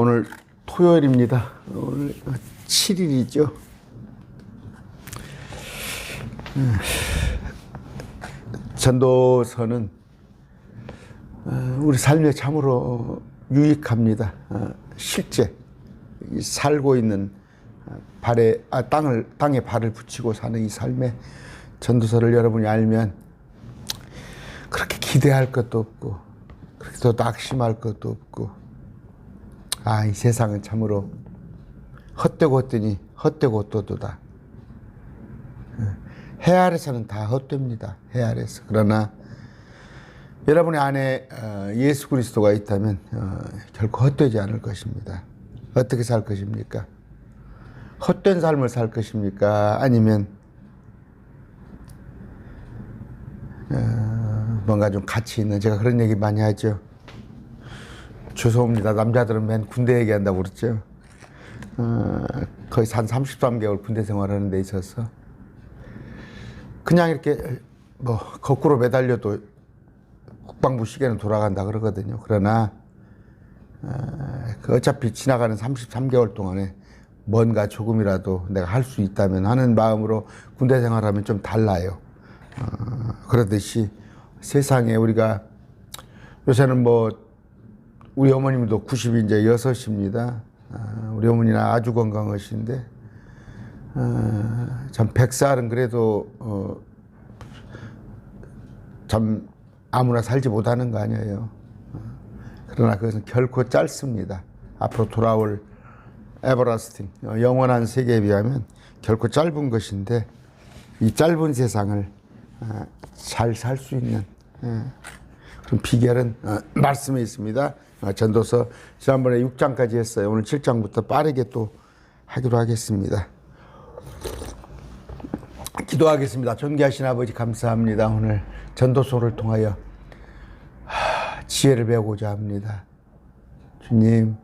오늘 토요일입니다. 오늘 7일이죠. 전도서는 우리 삶에 참으로 유익합니다. 실제 살고 있는 땅에 발을 붙이고 사는 이 삶의 전도서를 여러분이 알면 그렇게 기대할 것도 없고 그렇게 또 낙심할 것도 없고, 이 세상은 참으로 헛되고 헛되니 헛되고 헛되도다. 해 아래서는 다 헛됩니다. 해 아래서. 그러나 여러분의 안에 예수 그리스도가 있다면 결코 헛되지 않을 것입니다. 어떻게 살 것입니까? 헛된 삶을 살 것입니까? 아니면 뭔가 좀 가치 있는, 제가 그런 얘기 많이 하죠. 죄송합니다. 남자들은 맨 군대 얘기한다고 그랬죠. 거의 한 33개월 군대 생활하는 데 있어서 그냥 이렇게 거꾸로 매달려도 국방부 시계는 돌아간다 그러거든요. 그러나 어차피 지나가는 33개월 동안에 뭔가 조금이라도 내가 할 수 있다면 하는 마음으로 군대 생활하면 좀 달라요. 그러듯이 세상에 우리가 요새는 우리 어머님도 90이 이제 6입니다. 우리 어머니는 아주 건강하신데 참 100살은 그래도 참 아무나 살지 못하는 거 아니에요. 그러나 그것은 결코 짧습니다. 앞으로 돌아올 에버라스팅, 영원한 세계에 비하면 결코 짧은 것인데, 이 짧은 세상을 잘 살 수 있는 그런 비결은 말씀에 있습니다. 전도서 지난번에 6장까지 했어요. 오늘 7장부터 빠르게 또 하기로 하겠습니다. 기도하겠습니다. 존귀하신 아버지, 감사합니다. 오늘 전도서를 통하여 지혜를 배우고자 합니다. 주님,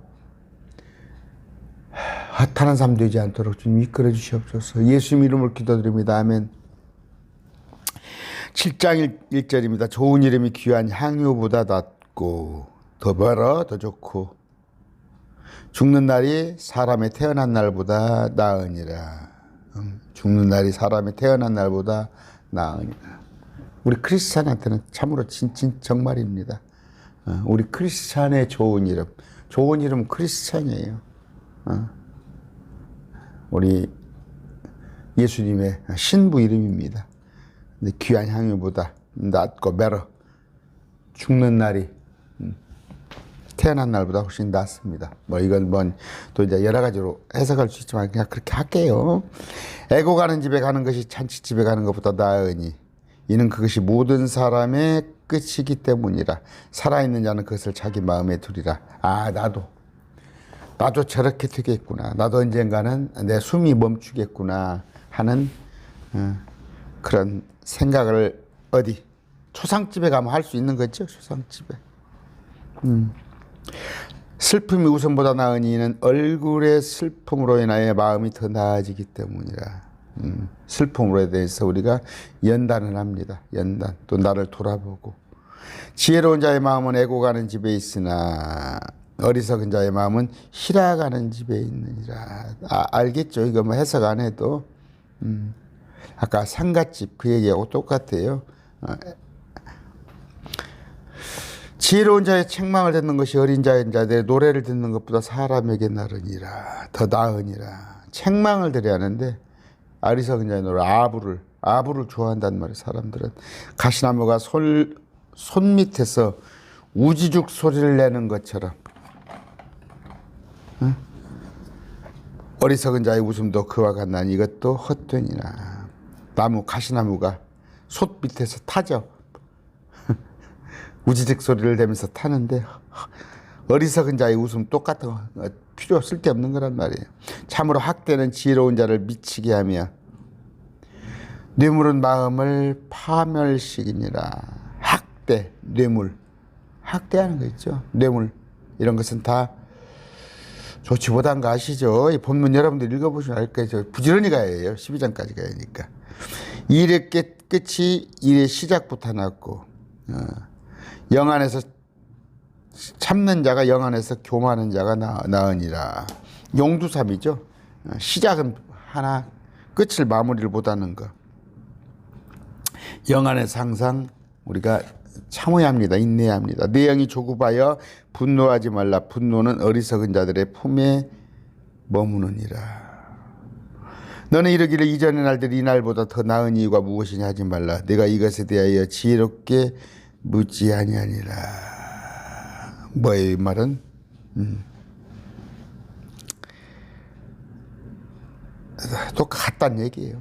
핫한 삶 되지 않도록 주님 이끌어 주시옵소서. 예수님 이름으로 기도드립니다. 아멘. 7장 1절입니다. 좋은 이름이 귀한 향유보다 낫고 더 벌어 더 좋고 죽는 날이 사람의 태어난 날보다 나으니라. 죽는 날이 사람의 태어난 날보다 나으니라. 우리 크리스찬한테는 참으로 정말입니다. 우리 크리스찬의 좋은 이름 크리스찬이에요. 우리 예수님의 신부 이름입니다. 근데 귀한 향유보다 낫고 better, 죽는 날이 태어난 날보다 훨씬 낫습니다. 이건 또 이제 여러 가지로 해석할 수 있지만 그냥 그렇게 할게요. 애고 가는 집에 가는 것이 잔치집에 가는 것보다 나으니 이는 그것이 모든 사람의 끝이기 때문이라. 살아있는 자는 그것을 자기 마음에 두리라. 나도 저렇게 되겠구나. 나도 언젠가는 내 숨이 멈추겠구나 하는 그런 생각을 초상집에 가면 할 수 있는 거죠. 초상집에. 슬픔이 웃음보다 나으니 이는 얼굴의 슬픔으로 인하여 마음이 더 나아지기 때문이라. 슬픔으로 대해서 우리가 연단을 합니다. 연단. 또 나를 돌아보고. 지혜로운 자의 마음은 애고 가는 집에 있으나 어리석은 자의 마음은 희락하는 집에 있느니라. 알겠죠? 이거 해석 안 해도. 아까 상갓집 그 얘기하고 똑같아요. 지혜로운 자의 책망을 듣는 것이 어린 자의 노래를 듣는 것보다 사람에게 나으니라. 더 나으니라. 책망을 들어야 하는데 어리석은 자의 노래, 아부를 좋아한단 말이에요. 사람들은 가시나무가 손 밑에서 우지죽 소리를 내는 것처럼 어리석은 자의 웃음도 그와 같나니 이것도 헛되니라. 가시나무가 솥 밑에서 타죠. 우지직 소리를 내면서 타는데 어리석은 자의 웃음 똑같은 거 필요 쓸데없는 거란 말이에요. 참으로 학대는 지혜로운 자를 미치게 하며 뇌물은 마음을 파멸시키니라. 뇌물, 학대하는 거 있죠. 뇌물 이런 것은 다 좋지 못한 거 아시죠? 이 본문 여러분들 읽어보시면 알 거예요. 부지런히 가야 해요. 12장까지 가야 하니까. 일의 끝이 일의 시작부터 났고 영 안에서 참는 자가 영 안에서 교만한 자가 나으니라. 용두삼이죠. 시작은 하나, 끝을 마무리를 못하는 거. 영 안에서 항상 우리가 참아야 합니다. 인내해야 합니다. 내 영이 조급하여 분노하지 말라. 분노는 어리석은 자들의 품에 머무느니라. 너는 이르기를 이전의 날들이 이 날보다 더 나은 이유가 무엇이냐 하지 말라. 내가 이것에 대하여 지혜롭게 묻지 아니하니라. 뭐예요 이 말은? 또 같단 얘기예요.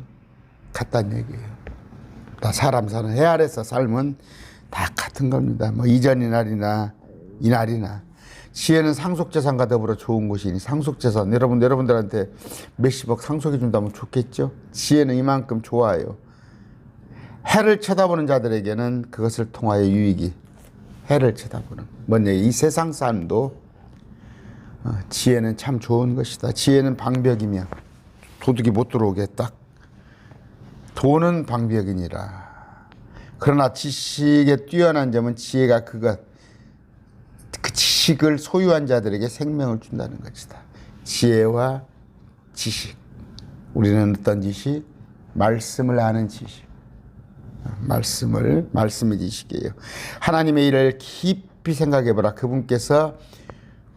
같단 얘기예요. 다 사람 사는 해 아래서 삶은 다 같은 겁니다. 뭐 이전의 날이나 이 날이나. 지혜는 상속재산과 더불어 좋은 것이니 상속재산 여러분들한테 몇십억 상속해 준다면 좋겠죠. 지혜는 이만큼 좋아요. 해를 쳐다보는 자들에게는 그것을 통하여 유익이. 해를 쳐다보는 뭔 얘기? 이 세상 삶도 지혜는 참 좋은 것이다. 지혜는 방벽이며 도둑이 못 들어오게 딱. 돈은 방벽이니라. 그러나 지식에 뛰어난 점은 지혜가 그 지식을 소유한 자들에게 생명을 준다는 것이다. 지혜와 지식. 우리는 어떤 지식? 말씀을 아는 지식. 말씀의 지식이에요. 하나님의 일을 깊이 생각해보라. 그분께서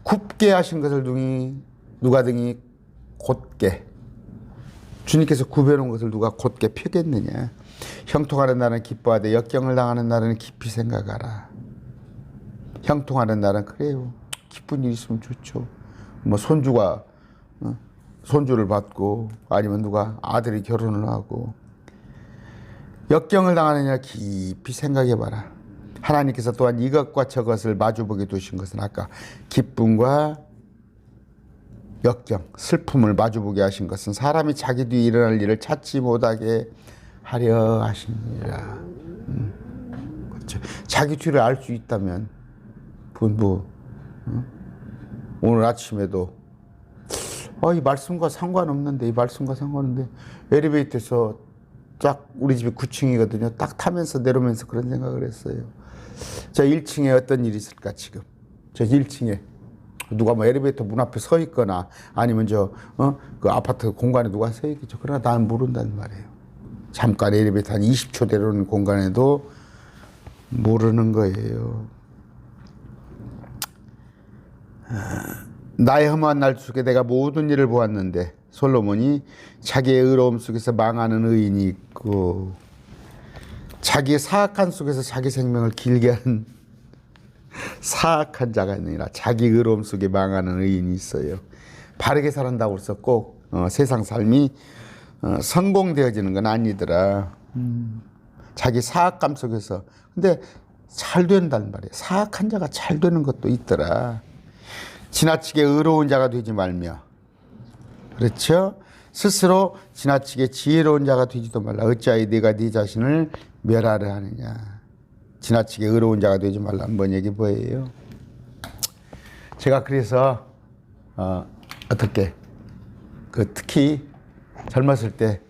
굽게 하신 것을 누가 등이 곧게. 주님께서 굽여놓은 것을 누가 곧게 펴겠느냐. 형통하는 날은 기뻐하되 역경을 당하는 날은 깊이 생각하라. 형통하는 날은 그래요. 기쁜 일 있으면 좋죠. 뭐 손주를 받고 아니면 누가 아들이 결혼을 하고. 역경을 당하는 날 깊이 생각해봐라. 하나님께서 또한 이것과 저것을 마주보게 두신 것은 아까 기쁨과 역경, 슬픔을 마주보게 하신 것은 사람이 자기 뒤에 일어날 일을 찾지 못하게 하려 하시니라. 그렇죠. 자기 뒤를 알 수 있다면 오늘 아침에도 이 말씀과 상관없는데 엘리베이터에서 딱 우리 집이 9층이거든요. 딱 타면서 내려오면서 그런 생각을 했어요. 저 1층에 어떤 일이 있을까 지금. 저 1층에 누가 뭐 엘리베이터 문 앞에 서 있거나 아니면 그 아파트 공간에 누가 서 있겠죠. 그러나 나는 모른단 말이에요. 잠깐 엘리베이터 한 20초 내려오는 공간에도 모르는 거예요. 나의 험한 날 속에 내가 모든 일을 보았는데 솔로몬이 자기의 의로움 속에서 망하는 의인이 있고 자기의 사악한 속에서 자기 생명을 길게 하는 사악한 자가 있느니라. 자기 의로움 속에 망하는 의인이 있어요. 바르게 살한다고 해서 꼭 세상 삶이 성공되어지는 건 아니더라. 자기 사악감 속에서. 근데 잘 된다는 말이에요. 사악한 자가 잘 되는 것도 있더라. 지나치게 의로운 자가 되지 말며. 그렇죠? 스스로 지나치게 지혜로운 자가 되지도 말라. 어찌하여 네가 네 자신을 멸하려 하느냐. 지나치게 의로운 자가 되지 말라. 한번 얘기 뭐예요? 제가 그래서 어떻게 특히 젊었을 때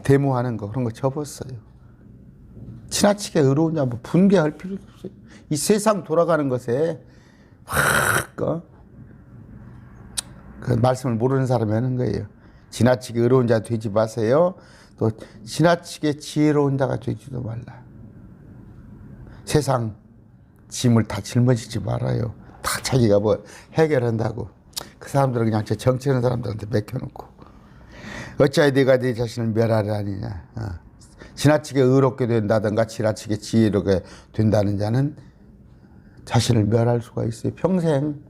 데모하는 거 그런 거 접었어요. 지나치게 의로운 자 뭐 분개할 필요도 없어요. 이 세상 돌아가는 것에 그 말씀을 모르는 사람이 하는 거예요. 지나치게 의로운 자 되지 마세요. 또 지나치게 지혜로운 자가 되지도 말라. 세상 짐을 다 짊어지지 말아요. 다 자기가 뭐 해결한다고. 그 사람들은 그냥 저 정치하는 사람들한테 맡겨놓고. 어찌하여 네가 네 자신을 멸하려 하느냐. 지나치게 의롭게 된다든가 지나치게 지혜롭게 된다는 자는 자신을 멸할 수가 있어요. 평생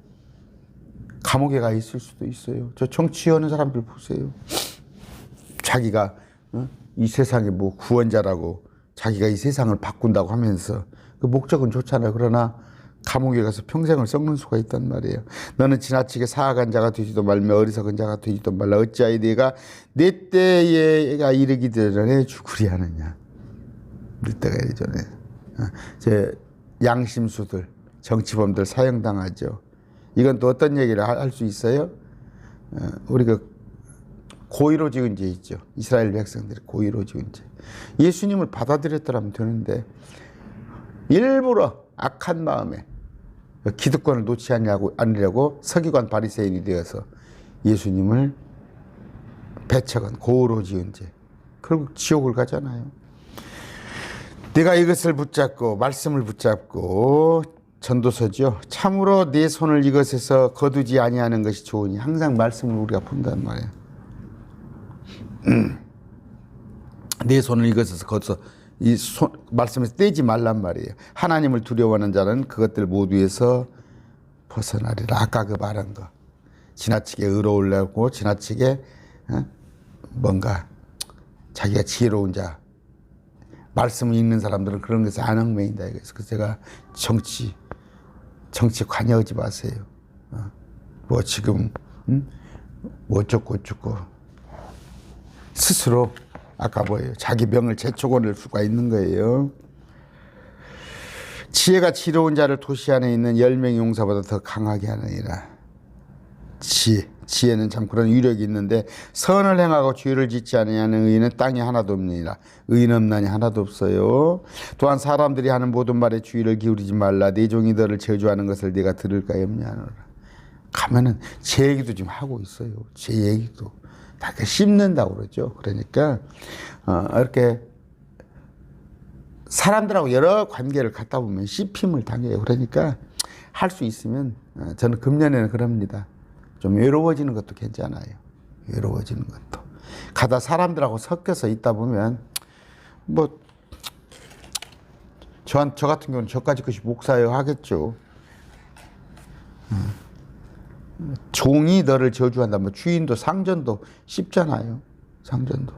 감옥에 가 있을 수도 있어요. 저 정치하는 사람들 보세요. 자기가 이 세상의 뭐 구원자라고 자기가 이 세상을 바꾼다고 하면서 그 목적은 좋잖아요. 그러나 감옥에 가서 평생을 썩는 수가 있단 말이에요. 너는 지나치게 사악한 자가 되지도 말며 어리석은 자가 되지도 말라. 어찌하여 네가 내 때가 이르기 전에 죽으리 하느냐. 내 때가 이르기 전에. 제 양심수들, 정치범들 사형당하죠. 이건 또 어떤 얘기를 할 수 있어요? 우리 고의로 지은 죄 있죠. 이스라엘 백성들이 고의로 지은 죄. 예수님을 받아들였더라면 되는데 일부러 악한 마음에 기득권을 놓지 않으려고 서기관 바리새인이 되어서 예수님을 배척한 고의로 지은 죄. 결국 지옥을 가잖아요. 네가 이것을 붙잡고 말씀을 붙잡고 전도서죠. 참으로 네 손을 이것에서 거두지 아니하는 것이 좋으니 항상 말씀을 우리가 본단 말이에요. 네 손을 이것에서 거둬서 이 말씀에서 떼지 말란 말이에요. 하나님을 두려워하는 자는 그것들 모두에서 벗어나리라. 아까 그 말한 거. 지나치게 의로우려고 지나치게 뭔가 자기가 지혜로운 자. 말씀을 읽는 사람들은 그런 것에 안 얽매인다. 그래서 제가 정치 관여하지 마세요. 뭐 지금 뭐 어쩌고 스스로 아까 뭐예요? 자기 명을 제쳐고낼 수가 있는 거예요. 지혜가 지혜로운 자를 도시 안에 있는 10명의 용사보다 더 강하게 하느니라. 지혜는 참 그런 위력이 있는데 선을 행하고 죄를 짓지 아니하는 의인은 땅에 하나도 없느니라. 의인 없나니 하나도 없어요. 또한 사람들이 하는 모든 말에 주의를 기울이지 말라. 네 종이 너를 저주하는 것을 네가 들을까 염려하노라. 가면은 제 얘기도 지금 하고 있어요. 제 얘기도 다 씹는다고 그러죠. 그러니까 이렇게 사람들하고 여러 관계를 갖다 보면 씹힘을 당해요. 그러니까 할 수 있으면 저는 금년에는 그럽니다. 좀 외로워지는 것도 괜찮아요. 외로워지는 것도. 가다 사람들하고 섞여서 있다 보면 뭐 저 같은 경우는 저까지 것이 목사여 하겠죠. 종이 너를 저주한다. 뭐 주인도 상전도 쉽잖아요. 상전도.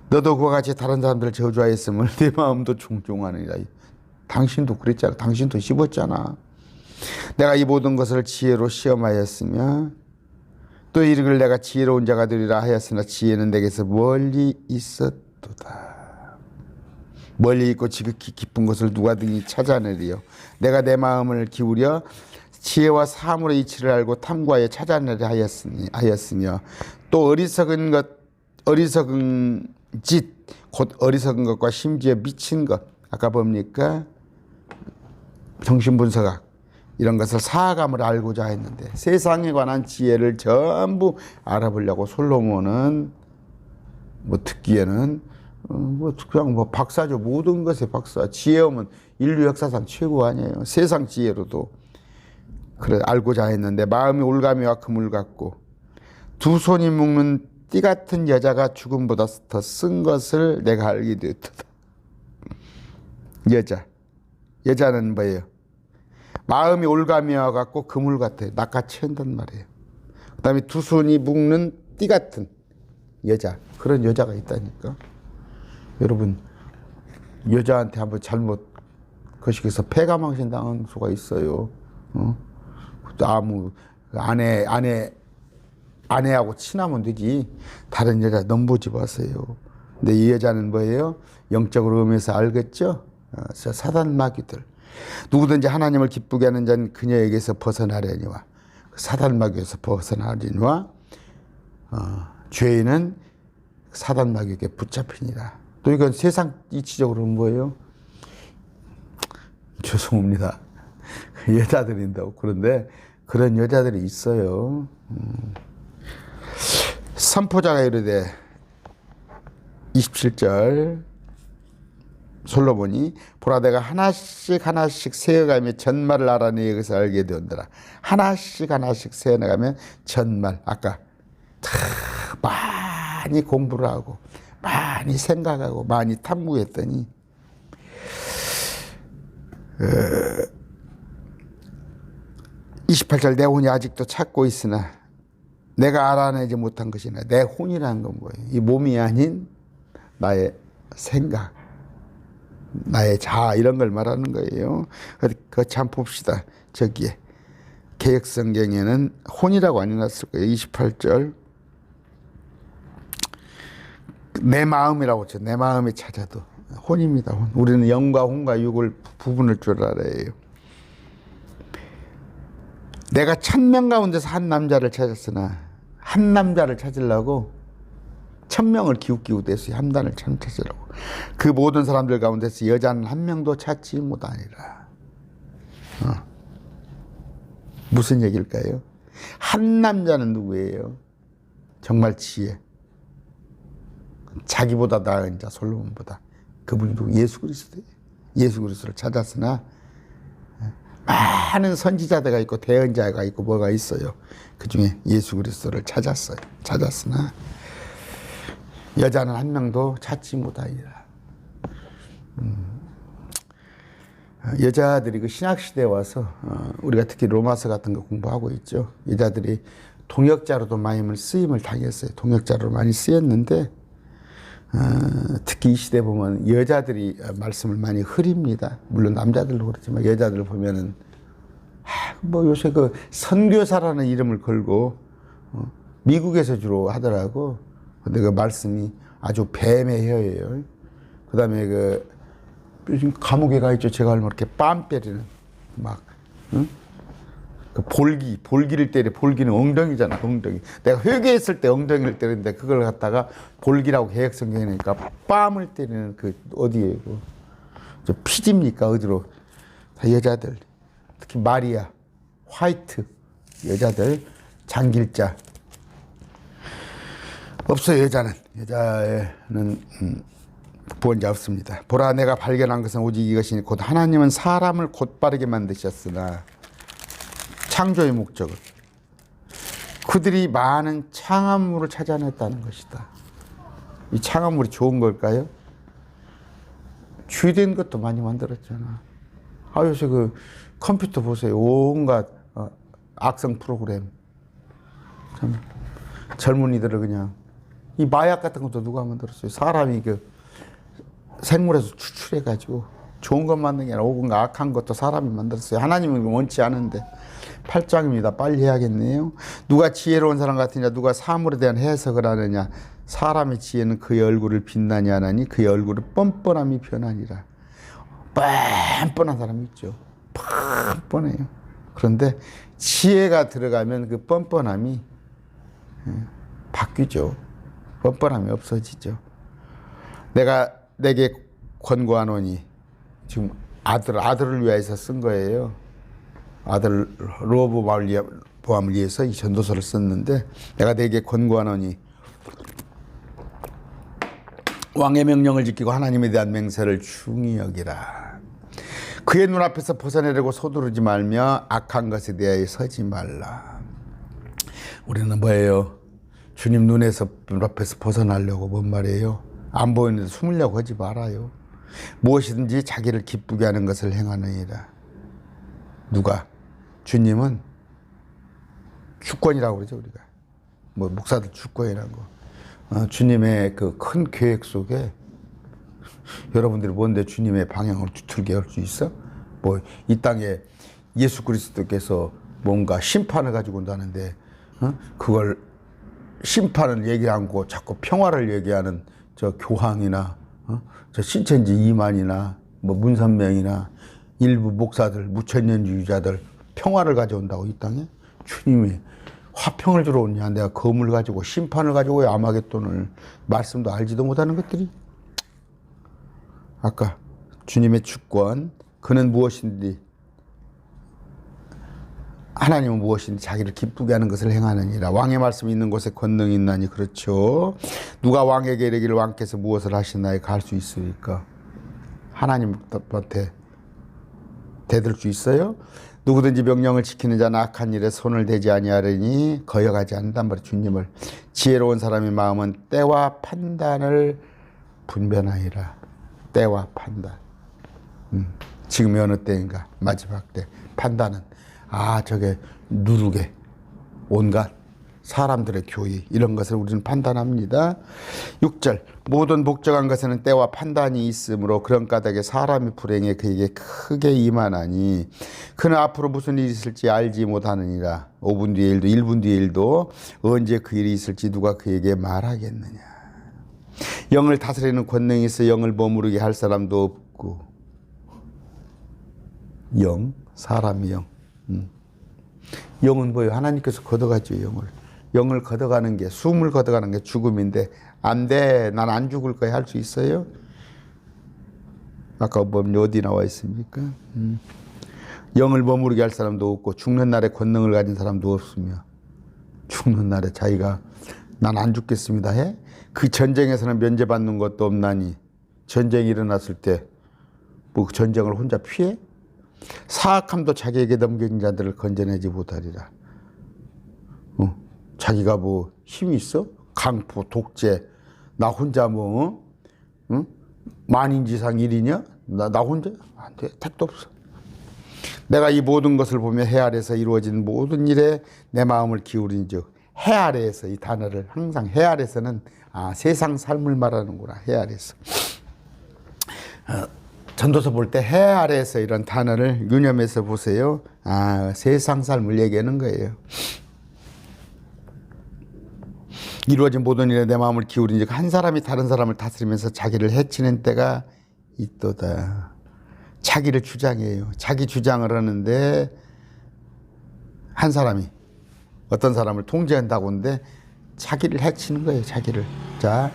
너도 그와 같이 다른 사람들을 저주하였음을 내 마음도 종종하느니라. 당신도 그랬잖아. 당신도 씹었잖아. 내가 이 모든 것을 지혜로 시험하였으며 또 이르기를 내가 지혜로운 자가 되리라 하였으나 지혜는 내게서 멀리 있었도다. 멀리 있고 지극히 깊은 것을 누가 등이 찾아내리요. 내가 내 마음을 기울여 지혜와 사물의 이치를 알고 탐구하여 찾아내려 하였으며 또 어리석은 짓, 곧 어리석은 것과 심지어 미친 것, 아까 뭡니까? 정신분석학 이런 것을 사감을 알고자 했는데 세상에 관한 지혜를 전부 알아보려고 솔로몬은 뭐 듣기에는 뭐 그냥 뭐 박사죠. 모든 것의 박사. 지혜하면 인류 역사상 최고 아니에요. 세상 지혜로도 그래 알고자 했는데 마음이 올가미와 그물 같고 두 손이 묶는 띠 같은 여자가 죽음보다 더 쓴 것을 내가 알게 되었다. 여자는 뭐예요? 마음이 올가미와 같고 그물 같아요. 낚아채운단 말이에요. 그 다음에 두 손이 묶는 띠 같은 여자. 그런 여자가 있다니까. 여러분 여자한테 한번 잘못 거시기해서 폐가망신 당한 수가 있어요. 아무 아내하고 친하면 되지 다른 여자 넘보지 마세요. 근데 이 여자는 뭐예요? 영적으로 음해서 알겠죠? 사단 마귀들. 누구든지 하나님을 기쁘게 하는 자는 그녀에게서 벗어나려니와 사단 마귀에서 벗어나려니와 죄인은 사단 마귀에게 붙잡히니라. 또 이건 세상 이치적으로는 뭐예요? 죄송합니다. 여자들인다고. 그런데 그런 여자들이 있어요. 선포자가 이르되 27절 솔로몬이 보라 내가 하나씩 세어가며 전말을 알아내 여기서 알게 되었더라. 하나씩 세어나가면 전말. 아까 많이 공부를 하고 많이 생각하고 많이 탐구했더니 28절 내 혼이 아직도 찾고 있으나 내가 알아내지 못한 것이나 내 혼이라는 건 뭐예요? 이 몸이 아닌 나의 생각, 나의 자아 이런 걸 말하는 거예요. 그거 참 봅시다. 저기에 개역성경에는 혼이라고 안 해놨을 거예요. 28절 내 마음이라고 했죠. 내 마음에 찾아도 혼입니다. 혼. 우리는 영과 혼과 육을 구분할 줄 알아요. 내가 1000명 가운데서 한 남자를 찾았으나 한 남자를 찾으려고 1000명을 기웃기웃 했어요. 한 단을 찾으려고. 그 모든 사람들 가운데서 여자는 한 명도 찾지 못하니라. 무슨 얘기일까요? 한 남자는 누구예요? 정말 지혜. 자기보다 나은 자 솔로몬보다. 그분이 누구? 예수 그리스도예요. 예수 그리스도를 찾았으나 많은 선지자들가 있고 대언자가 있고 뭐가 있어요. 그 중에 예수 그리스도를 찾았어요. 찾았으나 여자는 한 명도 찾지 못하리라. 여자들이 그 신학시대에 와서 우리가 특히 로마서 같은 거 공부하고 있죠. 여자들이 동역자로도 많이 쓰임을 당했어요. 동역자로 많이 쓰였는데 특히 이 시대 보면 여자들이 말씀을 많이 흐립니다. 물론 남자들도 그렇지만 여자들 보면은 뭐 요새 그 선교사라는 이름을 걸고 미국에서 주로 하더라고. 근데 그 말씀이 아주 뱀의 혀예요. 그다음에 그 요즘 감옥에 가 있죠. 제가 알면 이렇게 뺨 때리는 막 응? 그 볼기를 때려. 볼기는 엉덩이잖아. 엉덩이. 내가 회개했을 때 엉덩이를 때리는데 그걸 갖다가 볼기라고 개혁성경이니까 뺨을 때리는 그 어디에 저 피지입니까? 어디로? 다 여자들. 특히 마리아, 화이트 여자들 장길자 없어요. 여자는 구원자 없습니다. 보라 내가 발견한 것은 오직 이것이니 곧 하나님은 사람을 곧바르게 만드셨으나 창조의 목적은 그들이 많은 창암물을 찾아냈다는 것이다. 이 창암물이 좋은 걸까요? 죄된 것도 많이 만들었잖아. 요새 그 컴퓨터 보세요. 온갖 악성 프로그램. 참 젊은이들을 그냥 이 마약 같은 것도 누가 만들었어요? 사람이 그 생물에서 추출해가지고 좋은 것 만든 게 아니라 온갖 악한 것도 사람이 만들었어요. 하나님은 원치 않은데. 8장입니다. 빨리 해야겠네요. 누가 지혜로운 사람 같으냐? 누가 사물에 대한 해석을 하느냐? 사람의 지혜는 그의 얼굴을 빛나니 하나니 그의 얼굴을 뻔뻔함이 변하니라. 뻔뻔한 사람이 있죠. 뻔뻔해요. 그런데 지혜가 들어가면 그 뻔뻔함이 바뀌죠. 뻔뻔함이 없어지죠. 내가 내게 권고하노니 지금 아들을 위해서 쓴 거예요. 아들 로보암을 위해서 이 전도서를 썼는데 내가 내게 권고하노니 왕의 명령을 지키고 하나님에 대한 맹세를 중히 여기라. 그의 눈앞에서 벗어내려고 서두르지 말며 악한 것에 대하여 서지 말라. 우리는 뭐예요? 주님 눈앞에서 벗어나려고 뭔 말이에요? 안 보이는데 숨으려고 하지 말아요. 무엇이든지 자기를 기쁘게 하는 것을 행하느니라. 누가? 주님은 주권이라고 그러죠. 우리가 뭐 목사들 주권이라는 거. 주님의 그 큰 계획 속에 여러분들이 뭔데 주님의 방향을 뒤틀게 할 수 있어? 뭐 이 땅에 예수 그리스도께서 뭔가 심판을 가지고 온다는데 그걸 심판을 얘기 않고 자꾸 평화를 얘기하는 저 교황이나 저 신천지 이만이나 뭐 문선명이나 일부 목사들 무천년주의자들 평화를 가져온다고 이 땅에? 주님이 화평을 주러 오냐? 내가 검을 가지고 심판을 가지고 아마겟돈을 말씀도 알지도 못하는 것들이. 아까 주님의 주권, 그는 무엇인지, 하나님은 무엇인지 자기를 기쁘게 하는 것을 행하느니라. 왕의 말씀이 있는 곳에 권능이 있나니. 그렇죠. 누가 왕에게 이르기를 왕께서 무엇을 하시나이까 할 수 있으니까. 하나님한테 대들 수 있어요? 누구든지 명령을 지키는 자는 악한 일에 손을 대지 아니하리니 거역하지 않는단 말이에요. 주님을. 지혜로운 사람의 마음은 때와 판단을 분별하리라. 때와 판단. 지금이 어느 때인가? 마지막 때. 판단은 저게 누르게 온갖 사람들의 교의 이런 것을 우리는 판단합니다. 6절 모든 복종한 것에는 때와 판단이 있으므로 그런 까닭에 사람이 불행해 그에게 크게 임하나니 그는 앞으로 무슨 일이 있을지 알지 못하느니라. 5분 뒤의 일도 1분 뒤의 일도 언제 그 일이 있을지 누가 그에게 말하겠느냐. 영을 다스리는 권능이 있어 영을 머무르게 할 사람도 없고. 영, 사람의 영. 영은 뭐예요? 하나님께서 걷어가죠. 영을 걷어가는 게, 숨을 걷어가는 게 죽음인데 안 돼, 난 안 죽을 거야 할 수 있어요? 아까 보면 어디 나와 있습니까? 영을 머무르게 할 사람도 없고 죽는 날에 권능을 가진 사람도 없으며 죽는 날에 자기가 난 안 죽겠습니다 해? 그 전쟁에서는 면제받는 것도 없나니 전쟁이 일어났을 때 뭐 전쟁을 혼자 피해? 사악함도 자기에게 넘겨진 자들을 건져내지 못하리라. 자기가 뭐 힘이 있어? 강포, 독재, 나 혼자 뭐 만인지상 일이냐? 나 혼자? 안 돼. 택도 없어. 내가 이 모든 것을 보며 해 아래에서 이루어진 모든 일에 내 마음을 기울인 즉 해 아래에서 이 단어를 항상 해 아래에서는 세상 삶을 말하는구나. 해 아래에서. 전도서 볼 때 해 아래에서 이런 단어를 유념해서 보세요. 세상 삶을 얘기하는 거예요. 이루어진 모든 일에 내 마음을 기울인 즉 한 사람이 다른 사람을 다스리면서 자기를 해치는 때가 있도다. 자기를 주장해요. 자기 주장을 하는데 한 사람이 어떤 사람을 통제한다고 하는데 자기를 해치는 거예요. 자기를. 자,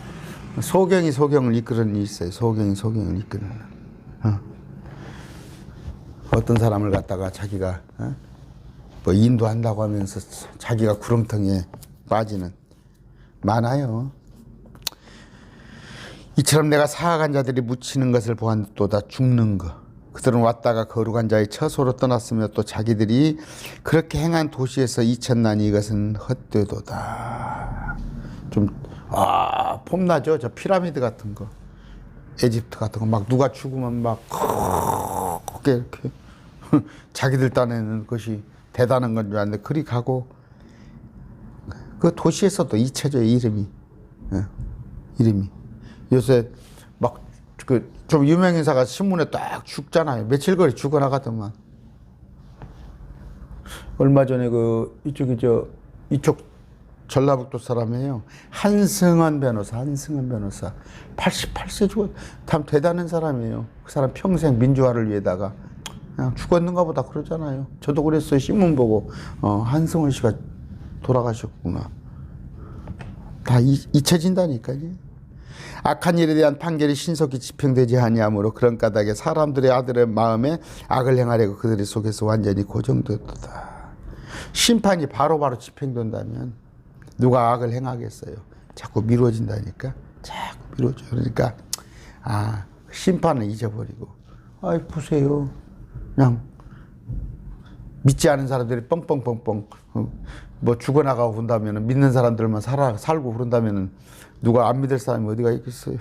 소경이 소경을 이끄는 일이 있어요. 소경이 소경을 이끄는. 어떤 사람을 갖다가 자기가 뭐 인도한다고 하면서 자기가 구렁텅이에 빠지는 많아요. 이처럼 내가 사악한 자들이 묻히는 것을 보았도다. 죽는 것. 그들은 왔다가 거룩한 자의 처소로 떠났으며 또 자기들이 그렇게 행한 도시에서 잊혔나니 이것은 헛되도다. 좀 폼나죠? 저 피라미드 같은 거, 에집트 같은 거 막 누가 죽으면 막 이렇게 자기들 딴에는 그것이 대단한 건 줄 알았는데 그리 가고 그 도시에서도 잊혀져요. 이름이. 요새 막 그 좀 유명 인사가 신문에 딱 죽잖아요. 며칠 거리 죽어나가더만. 얼마 전에 이쪽 전라북도 사람이에요. 한승헌 변호사. 88세 죽었. 참 대단한 사람이에요. 그 사람 평생 민주화를 위해다가 그냥 죽었는가 보다 그러잖아요. 저도 그랬어요. 신문 보고 한승헌 씨가 돌아가셨구나. 다 잊혀진다니까요. 악한 일에 대한 판결이 신속히 집행되지 아니하므로 그런 까닭에 사람들의 아들의 마음에 악을 행하려고 그들의 속에서 완전히 고정되었다. 심판이 바로바로 집행된다면 누가 악을 행하겠어요? 자꾸 미뤄진다니까. 자꾸 미뤄져. 그러니까 심판을 잊어버리고 보세요. 그냥 믿지 않은 사람들이 뻥뻥뻥뻥 뭐 죽어나가고 그런다면 믿는 사람들만 살고 그런다면 누가 안 믿을 사람이 어디가 있겠어요.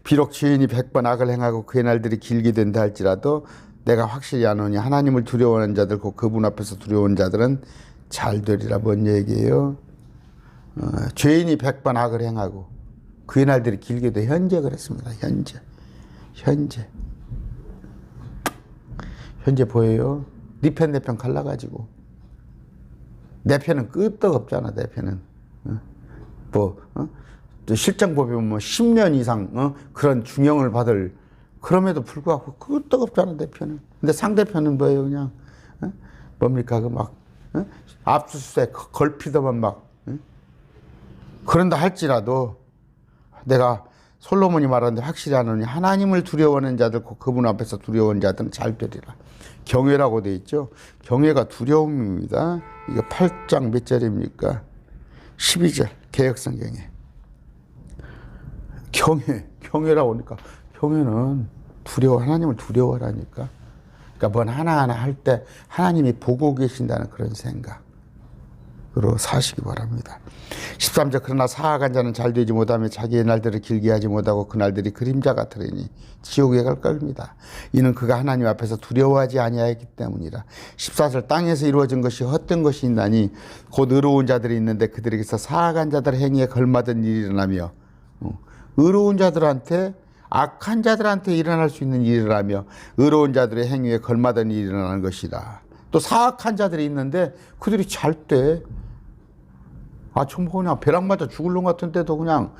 비록 죄인이 100번 악을 행하고 그의 날들이 길게 된다 할지라도 내가 확실히 아노니 하나님을 두려워하는 자들 곧 그분 앞에서 두려워하는 자들은 잘 되리라. 뭔 얘기예요? 죄인이 100번 악을 행하고 그의 날들이 길게 돼. 현재 그랬습니다. 현재 보여요? 네 편 내 편 갈라가지고 내 편은 끄떡없잖아. 내 편은 실정법에 보면 10년 이상 그런 중형을 받을 그럼에도 불구하고 끄떡없잖아. 내 편은. 근데 상대편은 뭐예요? 그냥 뭡니까? 그 막 압수수색 걸피더만 막 그런다 할지라도 내가 솔로몬이 말하는데 확실히 하노니 하나님을 두려워하는 자들 곧 그분 앞에서 두려워하는 자들은 잘 되리라. 경외라고 돼 있죠. 경외가 두려움입니다. 이거 8장 몇 절입니까? 12절 개역성경에 경외라고 하니까 경외는 하나님을 두려워하라니까. 그러니까 뭔 하나하나 할 때 하나님이 보고 계신다는 그런 생각으로 사시기 바랍니다. 13절 그러나 사악한 자는 잘 되지 못하며 자기의 날들을 길게 하지 못하고 그 날들이 그림자 같으리니 지옥에 갈 겁니다. 이는 그가 하나님 앞에서 두려워하지 아니하였기 때문이라. 14절 땅에서 이루어진 것이 헛된 것이 있나니 곧 의로운 자들이 있는데 그들에게서 사악한 자들의 행위에 걸맞은 일이 일어나며 의로운 자들한테 악한 자들한테 일어날 수 있는 일이라며 의로운 자들의 행위에 걸맞은 일이 일어나는 것이다. 또 사악한 자들이 있는데 그들이 잘 때 정말 그냥 벼락 맞아 죽을 놈 같은 때도 그냥